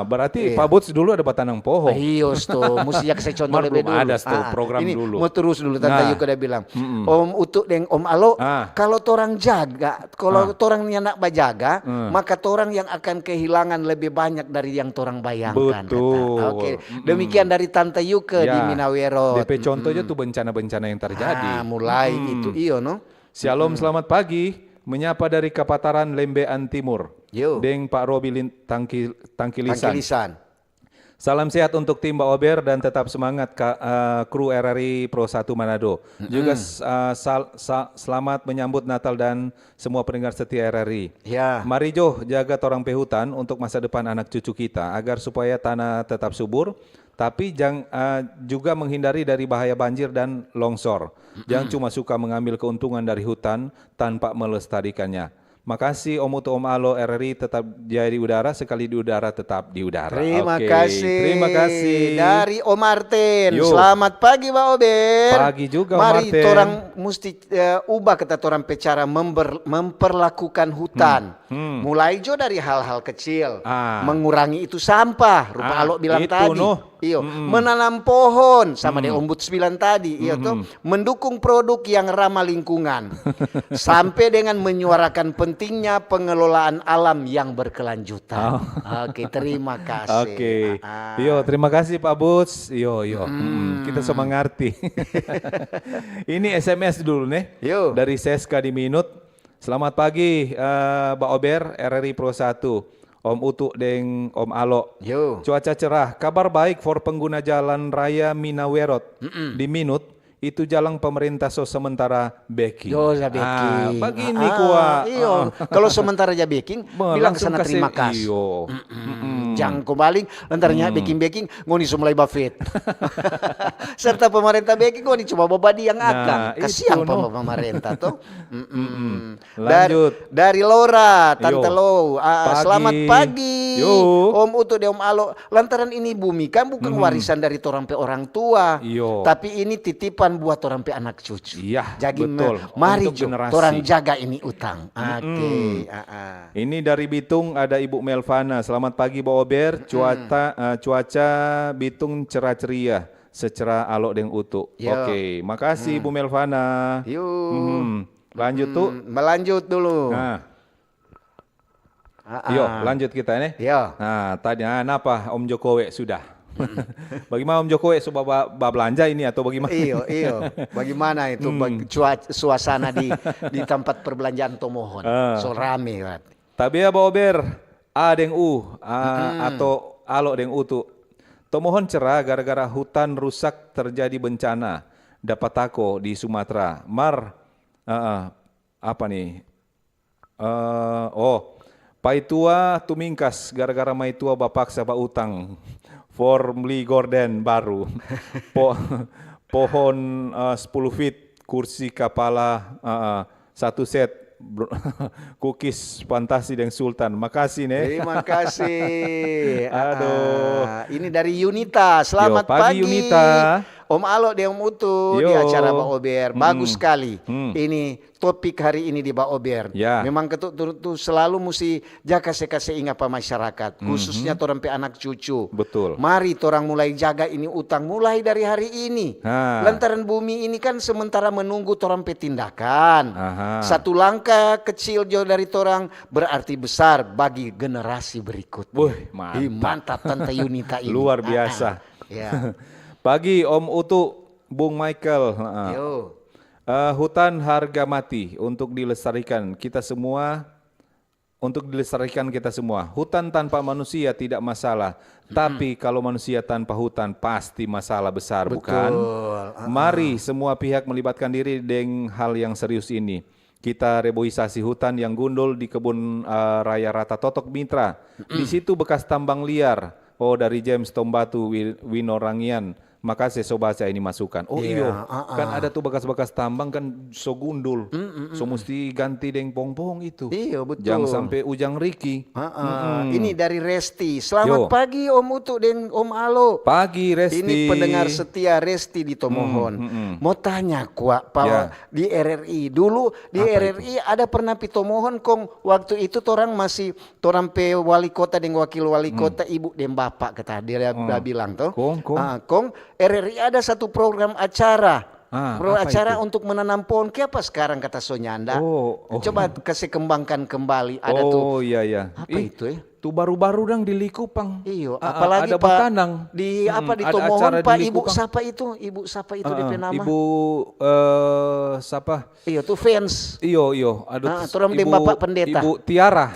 Berarti Pak Boots dulu ada batang pohon. Iyo, tuh mesti jak saya contoh Mar lebih belum dulu. ada tuh program ini dulu. Mau terus dulu Tante Nah. Yuke udah bilang. Om Utuk dan Om Alo, kalau torang jaga, kalau torang nak bajaga, maka torang yang akan kehilangan lebih banyak dari yang torang bayangkan. Betul. Kata. Oke, demikian dari Tante Yuke di Minawerot. DP contohnya tuh bencana-bencana yang terjadi. Mulai itu iyo no. Shalom, selamat pagi. Menyapa dari Kapataran Lembean Timur. Yo. Deng Pak Robi Tangkilisan. Tangkilisan. Salam sehat untuk tim Mbak Ober dan tetap semangat kru RRI Pro 1 Manado. Juga selamat menyambut Natal dan semua pendengar setia RRI. Ya. Mari Jo jaga torang pehutan untuk masa depan anak cucu kita agar supaya tanah tetap subur, tapi juga menghindari dari bahaya banjir dan longsor. Jangan cuma suka mengambil keuntungan dari hutan tanpa melestarikannya. Makasih Om Utu Om Alo RRI tetap jadi udara, sekali di udara tetap di udara. Terima Oke. kasih. Terima kasih. Dari Om Martin. Yo. Selamat pagi Pak Ober. Pagi juga, Om Mari Martin. orang mesti ubah kata orang cara memperlakukan hutan. Mulai jo dari hal-hal kecil. Mengurangi itu sampah. Rupa Alo bilang itu, tadi. noh. Iyo, menanam pohon sama deh Om Boots bilang tadi, iya tuh mendukung produk yang ramah lingkungan, sampai dengan menyuarakan pentingnya pengelolaan alam yang berkelanjutan. Oke, terima kasih. Oke. Yo, terima kasih Pak Boots. Yo. Kita semua ngerti. Ini SMS dulu nih. Yo. Dari Seska di Minut. Selamat pagi Mbak Ober RRI Pro 1. Om Utu deng Om Alo. Yo. Cuaca cerah. Kabar baik for pengguna jalan raya Minawerot. Di Minut itu jalan pemerintah sementara backing. Yo, za backing. Begini kuah. Iyo. Kalau sementara ja backing, bilang Langsung sana terima kasih. Iyo. Jangan kembali lantarnya baking ngoni sumulai Buffett. Serta pemerintah baking ngoni cuma babadi yang akan. Kasihan pemerintah tuh. Lanjut. Dari Laura, Tante Yo. Lo. Selamat pagi. Yo. Om Utu de Om Alo. Lantaran ini bumi kan bukan warisan dari orang pe orang tua. Yo. Tapi ini titipan buat orang pe anak cucu. Iya, Jadi betul. mari Untuk Jo, generasi. orang jaga ini utang. Oke. Ini dari Bitung ada Ibu Melvana. Selamat pagi Pak Ober. Cuaca Bitung cerah ceria, secerah alok deng utuk. Yo. Oke, makasih Ibu Melvana. Yuk. Lanjut tuh. Melanjut dulu. Nah, yuk lanjut kita nih. Yo. Nah, tadi kenapa Om Jokowi sudah? Bagaimana Om Jokowi coba belanja ini atau bagaimana? Iyo. Bagaimana itu suasana di tempat perbelanjaan Tomohon? So rame kan. Tapi ya Pak Ober, A deng U atau alo deng utu. Tomohon cerah gara-gara hutan rusak terjadi bencana. Dapat tako di Sumatera. Apa nih? Paitua tumingkas gara-gara maitua bapaksa ba utang. Formli gorden baru. Pohon 10 feet, kursi kepala 1 set. Cookies fantasi dengan Sultan. Makasih nih. Terima kasih. Aduh. Ini dari Yunita. Selamat Yo, pagi Yunita. Om Alo de Om Utu di Yo. acara Pak Ober. Bagus sekali. Ini topik hari ini di Pak Ober. Ya. Memang tuh selalu mesti jaga sekase ingat pa masyarakat. Khususnya torang pe anak cucu. Betul. Mari torang mulai jaga ini utang mulai dari hari ini. Lantaran bumi ini kan sementara menunggu torang pe tindakan. Satu langkah kecil jauh dari torang berarti besar bagi generasi berikutnya. Wih, mantap. Mantap Tante Yunita ini. Luar biasa. Ya. Pagi Om Utu, Bung Michael. Yo. Hutan harga mati untuk dilestarikan kita semua. Hutan tanpa manusia tidak masalah. Tapi kalau manusia tanpa hutan pasti masalah besar, bukan? Mari semua pihak melibatkan diri dengan hal yang serius ini. Kita reboisasi hutan yang gundul di kebun raya Rata Totok Mitra. Di situ bekas tambang liar. Dari James Tombatu Winorangian. Makasih sobaca ini masukan. Kan ada tuh bekas-bekas tambang kan so gundul. So mesti ganti deng pong-pong itu. Iya betul. Jangan sampai ujang Riki. Ini dari Resti. Selamat pagi Om Utu dan Om Alo. Pagi Resti. Ini pendengar setia Resti di Tomohon. Mau tanya kuak di RRI. Dulu di RRI ada pernah di Tomohon kong waktu itu torang masih torang pe wali kota dan wakil wali kota ibu dan bapak kata dia udah bilang tuh. Kong RRI ada satu program acara. Acara untuk menanam pohon. Apa sekarang kata Sonyanda? Coba kasih kembangkan kembali. Ada tuh. Iya. Apa itu ya? Tuh baru-baru dang di Likupang. Iyo, apalagi ada Pak Batanang. di di Tomohon Pak Ibu siapa itu? Ibu siapa itu DP nama? Ibu siapa? Iyo tuh fans. Iyo. Aduh, Turun Bapak Pendeta. Ibu Tiara.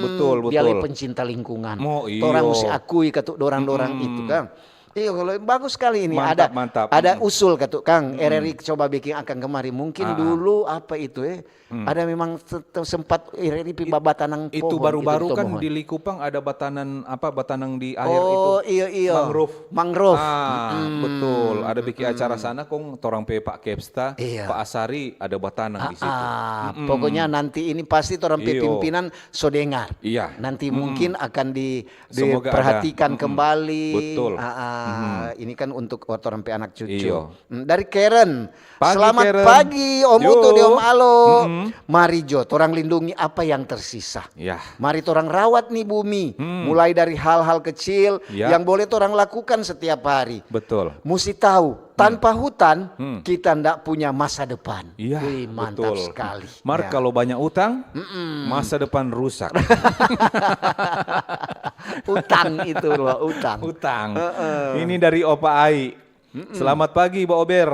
Betul. Dia pencinta lingkungan. Orang mesti akui katuk dorang-dorang itu kan. Iya, kalau bagus sekali ini. Mantap. Ada usul katuk Kang. RRI coba bikin akan kemari. Mungkin dulu apa itu ya? Ada memang sempat RRI pipa batanang pohon. Itu baru-baru kan di Likupang ada batanang di air itu. Iya. Mangrove. Betul. Ada bikin acara sana kong torang pe Pak Kepsta, Pak Asari ada batanang di situ. Pokoknya nanti ini pasti torang pe pimpinan so dengar. Iya. Nanti mungkin akan Semoga diperhatikan kembali. Betul. Ini kan untuk orang pe anak cucu. Iyo. Dari Karen. Pagi, Selamat Karen. pagi Om Yo. Utu di Om Alo. Mari Jo, torang lindungi apa yang tersisa. Ya. Mari torang rawat nih bumi. Mulai dari hal-hal kecil yang boleh torang lakukan setiap hari. Betul. Mesti tahu, tanpa hutan kita ndak punya masa depan. Iya, Wih, mantap betul. sekali. Mar kalau banyak utang, masa depan rusak. Utang itu loh, utang. Ini dari Opa Ai. Selamat pagi Mbak Ober.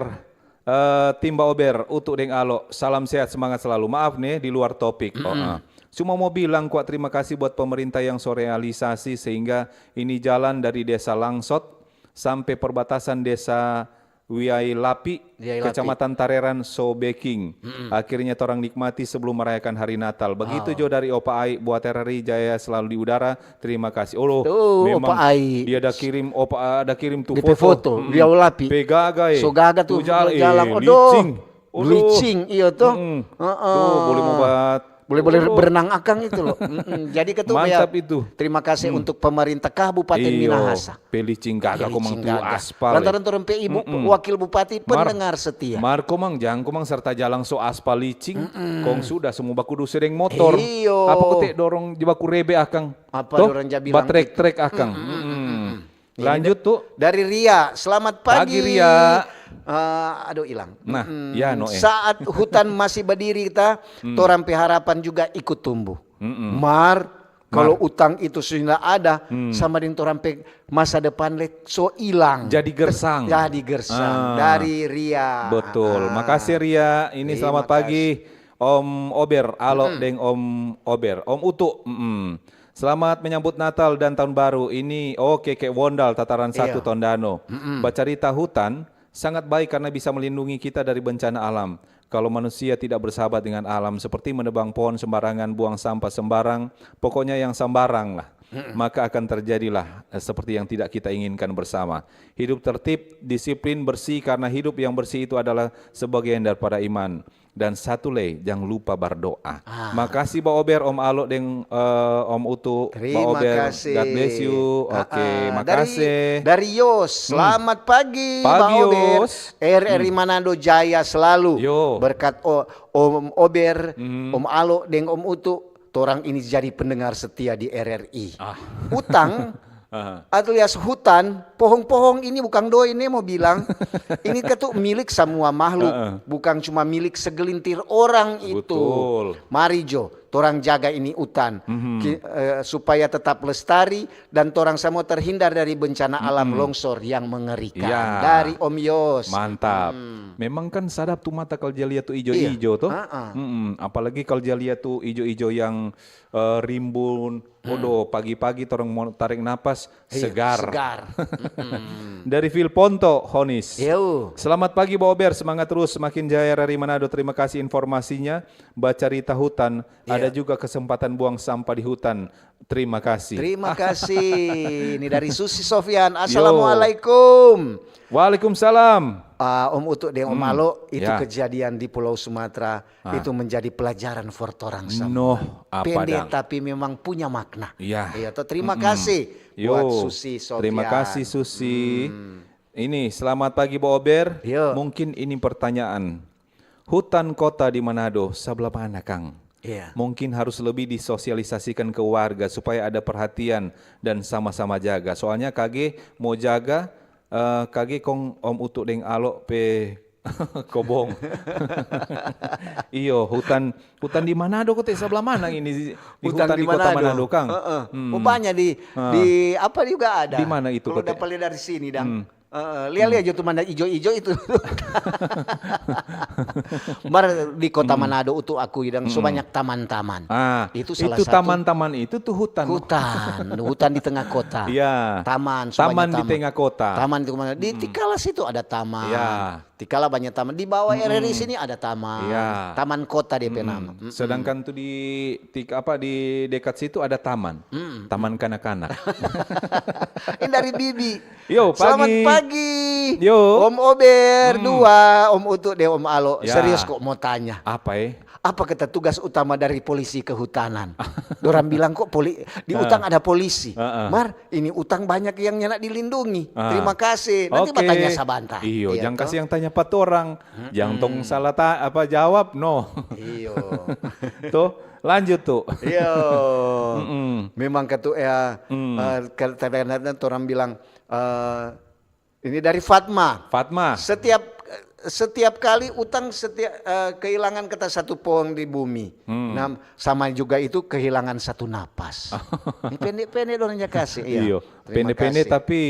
Tim Mbak Ober, Utuk Deng Alo. Salam sehat, semangat selalu. Maaf nih di luar topik. Cuma mau bilang kuat terima kasih buat pemerintah yang realisasi sehingga ini jalan dari desa Langsot sampai perbatasan desa Wiai Lapi, Wiai Lapi. Kecamatan Tareran, Sobeking. Akhirnya torang nikmati sebelum merayakan hari Natal. Begitu jo dari Opa Ai buat RRI Jaya selalu di udara. Terima kasih. Oh, Tuh, memang Opa Ai. dia ada kirim tuh DP foto, Wiai Lapi. Pegagai. So gaga tuh jalan. licing. Licing iya tuh. Tuh boleh membuat Boleh berenang akang itu loh. Jadi ketua mantap itu. Terima kasih untuk pemerintah Kabupaten Minahasa. Pelicing gaga komang tu Gaga. aspal. Lantaran turun PI wakil bupati pendengar setia. Komang jang komang serta jalang so aspal licing. Kong sudah semua baku du sedeng motor. Iyo. Apa kote dorong jebaku rebe akang. Apa dorong jabilang batrek akang. Lanjut tuh. Dari Ria, selamat pagi. Pagi Ria. Aduh hilang. Nah, ya Noe. Saat hutan masih berdiri kita, torang harapan juga ikut tumbuh. Kalau utang itu sudah ada, sama dengan torang masa depan so hilang. Jadi gersang. Dari Ria. Betul. Makasih Ria. Ini selamat pagi Om Ober, Alo deng Om Ober, Om Utu. Selamat menyambut Natal dan Tahun Baru. Ini Keke Wondal Tataran 1 Tondano. Bacarita hutan sangat baik karena bisa melindungi kita dari bencana alam. Kalau manusia tidak bersahabat dengan alam seperti menebang pohon sembarangan, buang sampah sembarang, pokoknya yang sembarang lah. Maka akan terjadilah seperti yang tidak kita inginkan bersama. Hidup tertib, disiplin, bersih karena hidup yang bersih itu adalah sebagian daripada iman. Dan satu jangan lupa berdoa. Makasih Pak Ober, Om Alo dan Om Utu. Terima kasih. God bless you. Oke, makasih. Dari Yos, selamat pagi Pagi, Pak Ober. Yos. RRI Manado Jaya selalu. Yo. Berkat Om Ober, Om Alo dan Om Utu, torang ini jadi pendengar setia di RRI. Utang alias hutan, pohon-pohon ini bukan doi ini mau bilang, ini ketuk milik semua makhluk, bukan cuma milik segelintir orang itu. Betul. Mari Jo, torang jaga ini hutan supaya tetap lestari dan torang semua terhindar dari bencana alam longsor yang mengerikan. Ya. Dari Om Yos. Mantap. Memang kan sadap tuh mata kalau dia lihat tuh ijo-ijo tuh. Apalagi kalau dia lihat tuh ijo-ijo yang rimbun. Waduh, pagi-pagi torang mau tarik napas segar. Dari Phil Ponto, Honis. Yo. Selamat pagi Pak Ober, semangat terus semakin jaya dari Manado. Terima kasih informasinya. Baca cerita hutan, ada juga kesempatan buang sampah di hutan. Terima kasih. Terima kasih. Ini dari Susi Sofyan. Assalamualaikum. Waalaikumsalam. Om Utuk dan Om Alo, itu kejadian di Pulau Sumatera, itu menjadi pelajaran for torang semua. Pendek tapi memang punya makna. Iya, terima kasih buat Susi Sofyan. Terima kasih Susi. Ini selamat pagi Pak Ober. Mungkin ini pertanyaan. Hutan kota di Manado sebelah mana Kang? Mungkin harus lebih disosialisasikan ke warga supaya ada perhatian dan sama-sama jaga. Soalnya KG mau jaga, KG kong Om Utuk deng Alo pe kobong. Iyo, hutan di Manado kok sebelah mana ini? Di hutan di kota Manado Kang. Banyak di apa juga ada. Di mana itu? Kalau dapat lihat dari sini dang. Lihat aja tuh mana ijo-ijo itu. Di kota Manado itu aku yang sebanyak taman-taman. Itu salah satu. Taman-taman itu tuh hutan. Hutan di tengah kota. Iya. Taman di tengah kota. Taman di mana? Di Tikala situ ada taman. Iya. Tikala banyak taman. Di bawah RRI sini ada taman. Iya. Taman kota DP nama. Sedangkan tuh di dekat situ ada taman. Taman kanak-kanak. Ini dari Bibi. Yo, pagi. Selamat pagi. Yo. Om Ober 2, Om Utuk dan Om Alo. Serius kok mau tanya. Apa Apa kata tugas utama dari polisi kehutanan? Dorang bilang kok di utang ada polisi. Mar, ini utang banyak yang nak dilindungi. Terima kasih. Nanti bertanya sabanta. Iyo, jangan kasih yang tanya pat orang. Jangan tong salah jawab no. Iyo. Tuh, lanjut tuh. Iyo. Memang ketua kadang-kadang orang bilang ini dari Fatma. Fatma. Setiap setiap kali utang kehilangan kata satu pohon di bumi. Nah, sama juga itu kehilangan satu napas. Ini pendek-pendek dorangnya kasih. Iya, Terima pendek-pendek kasih. tapi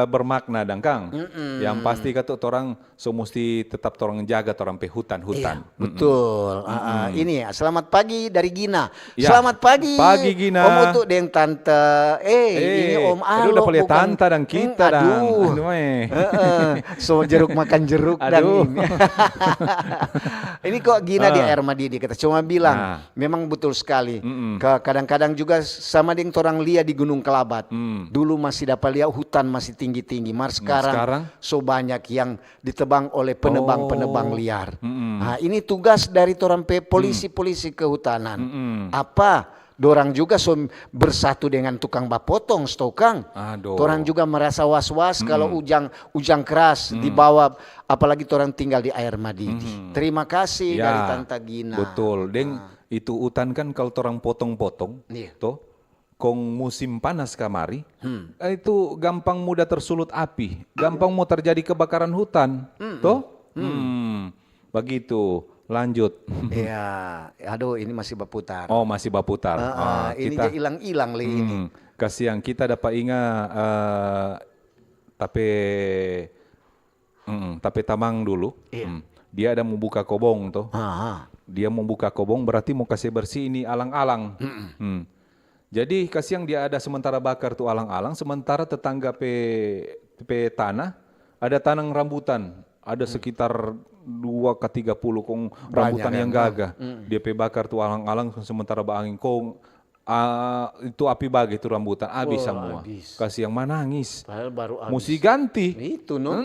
bermakna dan Kang. Yang pasti kata orang so mesti tetap orang jaga orang pe hutan-hutan. Iya, betul. Ini ya, selamat pagi dari Gina. Ya, Selamat pagi. pagi, Gina. Om Utu dengan Tante. Ini Om Alo. udah lihat bukan- tante dan kita dan. Aduh. Aduh, So jeruk makan jeruk dan Aduh. ini. Ini kok Gina di air Madidi kata cuma bilang Nah. memang betul sekali. Kadang-kadang juga sama dengan orang lihat di Gunung Kelabat. Dulu masih dapat lihat hutan masih tinggi-tinggi. Sekarang so banyak yang ditebang oleh penebang-penebang liar. Nah, ini tugas dari orang polisi-polisi kehutanan. Apa? Dorang juga bersatu dengan tukang bapotong, stokang. Aduh. Dorang juga merasa was-was kalau ujang keras dibawa, apalagi orang tinggal di air Madidi. Terima kasih Ya, dari Tante Gina. Betul, Deng. Itu hutan kan kalau orang potong-potong, Iya. toh, kong musim panas kamari, itu gampang mudah tersulut api, gampang mau terjadi kebakaran hutan, toh, begitu. Lanjut. Iya, aduh ini masih berputar. Oh, masih baputar. Ini dia hilang-hilang li ini. Kasihan kita dapat ingat, tapi tamang dulu. Dia ada mau buka kobong toh. Dia mau buka kobong berarti mau kasih bersih ini alang-alang. Jadi kasihan dia ada sementara bakar tuh alang-alang, sementara tetangga pe tanah ada tanang rambutan, ada sekitar 2 ke 30 kong rambutan yang gagah. Dia pe bakar tuh alang-alang sementara baangin kong itu api bagi itu rambutan habis semua. Kasih yang menangis. Padahal baru habis. Mesti ganti. Itu no.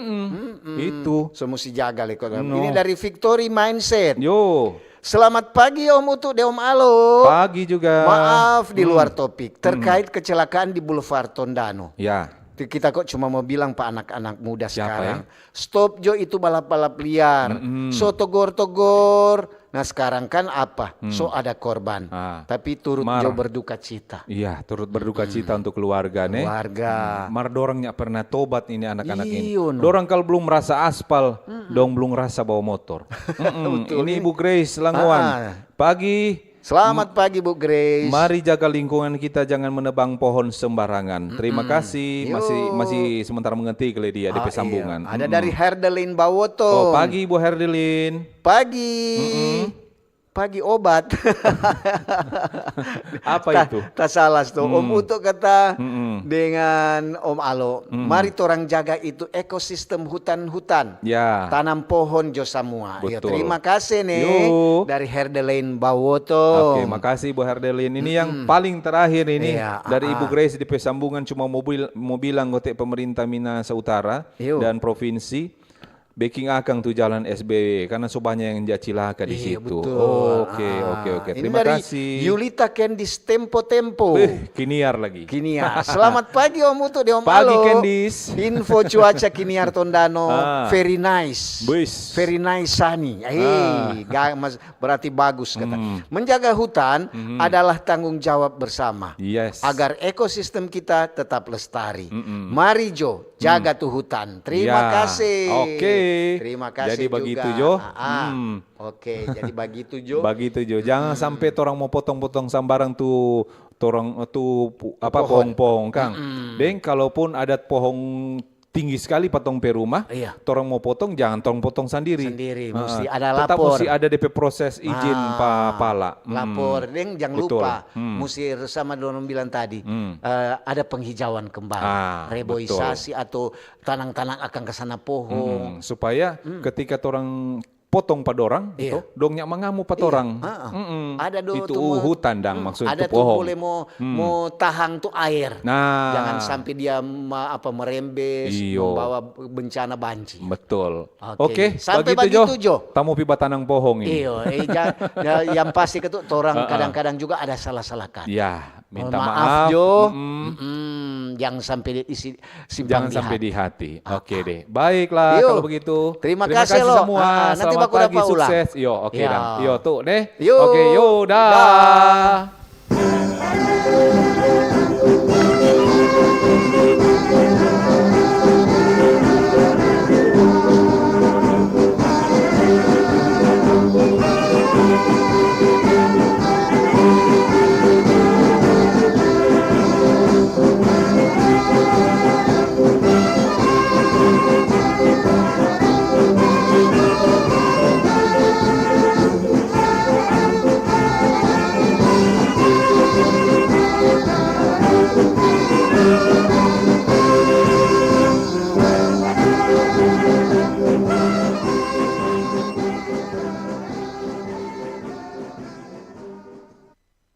Itu. So mesti jaga le. Ini dari Victory Mindset. Yo. Selamat pagi Om Utu de Om Alo. Pagi juga. Maaf di luar topik terkait kecelakaan di Boulevard Tondano. Ya. Kita kok cuma mau bilang Pak anak-anak muda Siapa sekarang. Stop Jo itu balap-balap liar. So togor-togor. Nah sekarang kan apa? So ada korban. Tapi turut Jo berduka cita. Iya, turut berduka cita untuk keluarga nih. Keluarga. Mar dorang nyak pernah tobat ini anak-anak ini. Iyo, no. Dorang kalau belum merasa aspal, dong belum rasa bawa motor. Ini Ibu Grace Langguan. Pagi. Selamat pagi Bu Grace. Mari jaga lingkungan kita, jangan menebang pohon sembarangan. Terima kasih. Masih sementara mengerti kali dia DP sambungan. Iya. Ada dari Herdelin Bawoto. Oh, pagi Ibu Herdelin. Pagi. Pagi obat. Apa itu? Tak salah tuh. Om Uto kata dengan Om Alo, mari orang jaga itu ekosistem hutan-hutan. Ya. Tanam pohon jo semua. Ya, Betul. terima kasih nih Yo. dari Herdelin Bawoto. Oke, makasih Bu Herdelin. Ini yang paling terakhir ini Iya, dari Ibu Grace di sambungan cuma mau bilang gotek pemerintah Minahasa Utara Yo. dan provinsi backing akang tuh jalan SBY karena so banyak yang jacilaka di Iya, situ. betul. Oke. Ini Terima dari kasih. Yulita Candice Tempo. Kiniar lagi. Kiniar. Selamat pagi Om Uto de Om Pagi, Alo. Candice. Info cuaca Kiniar Tondano very nice. Bus. Very nice sunny. Berarti bagus kata. Menjaga hutan adalah tanggung jawab bersama. Yes. Agar ekosistem kita tetap lestari. Mari Jo, jaga tuh hutan. Terima Ya. kasih. Oke. Terima kasih Jadi juga. begitu, Jo. Oke, jadi begitu Jo. Begitu Jo. Jangan sampai orang mau potong-potong sambarang tuh pohon-pohon Kang. Dan kalaupun ada pohon tinggi sekali potong pe rumah, Iya. orang mau potong jangan tong potong sendiri. Mesti ada Tetap lapor. mesti ada DP proses izin pala. Lapor, Deng jangan Betul. lupa, mesti sama Donon bilang tadi, ada penghijauan kembali, reboisasi atau tanang-tanang akan ke sana pohon. Supaya ketika orang potong pada orang, Iya. dong nyak mengamu pada orang. Ada do itu tuh hutan dang maksudnya ada itu tuh pohon. boleh mau tahang tuh air. Nah, Jangan sampai dia merembes, Iyo. membawa bencana banjir. betul. Oke. Oke, Sampai begitu, Jo. Tamu piba tanang pohong ini. Iyo, yang pasti itu orang kadang-kadang juga ada salah-salah kata. Ya, minta Mohon maaf. Jo. Jangan sampai Jangan sampai di hati. Oke deh. Baiklah Yuk. kalau begitu. Terima kasih lo. semua. Nanti Selamat baku dapat pagi, ulang. sukses. Yo, oke Ya. dan. Yo tuh deh. Yuk. Oke, yo dah. Dah.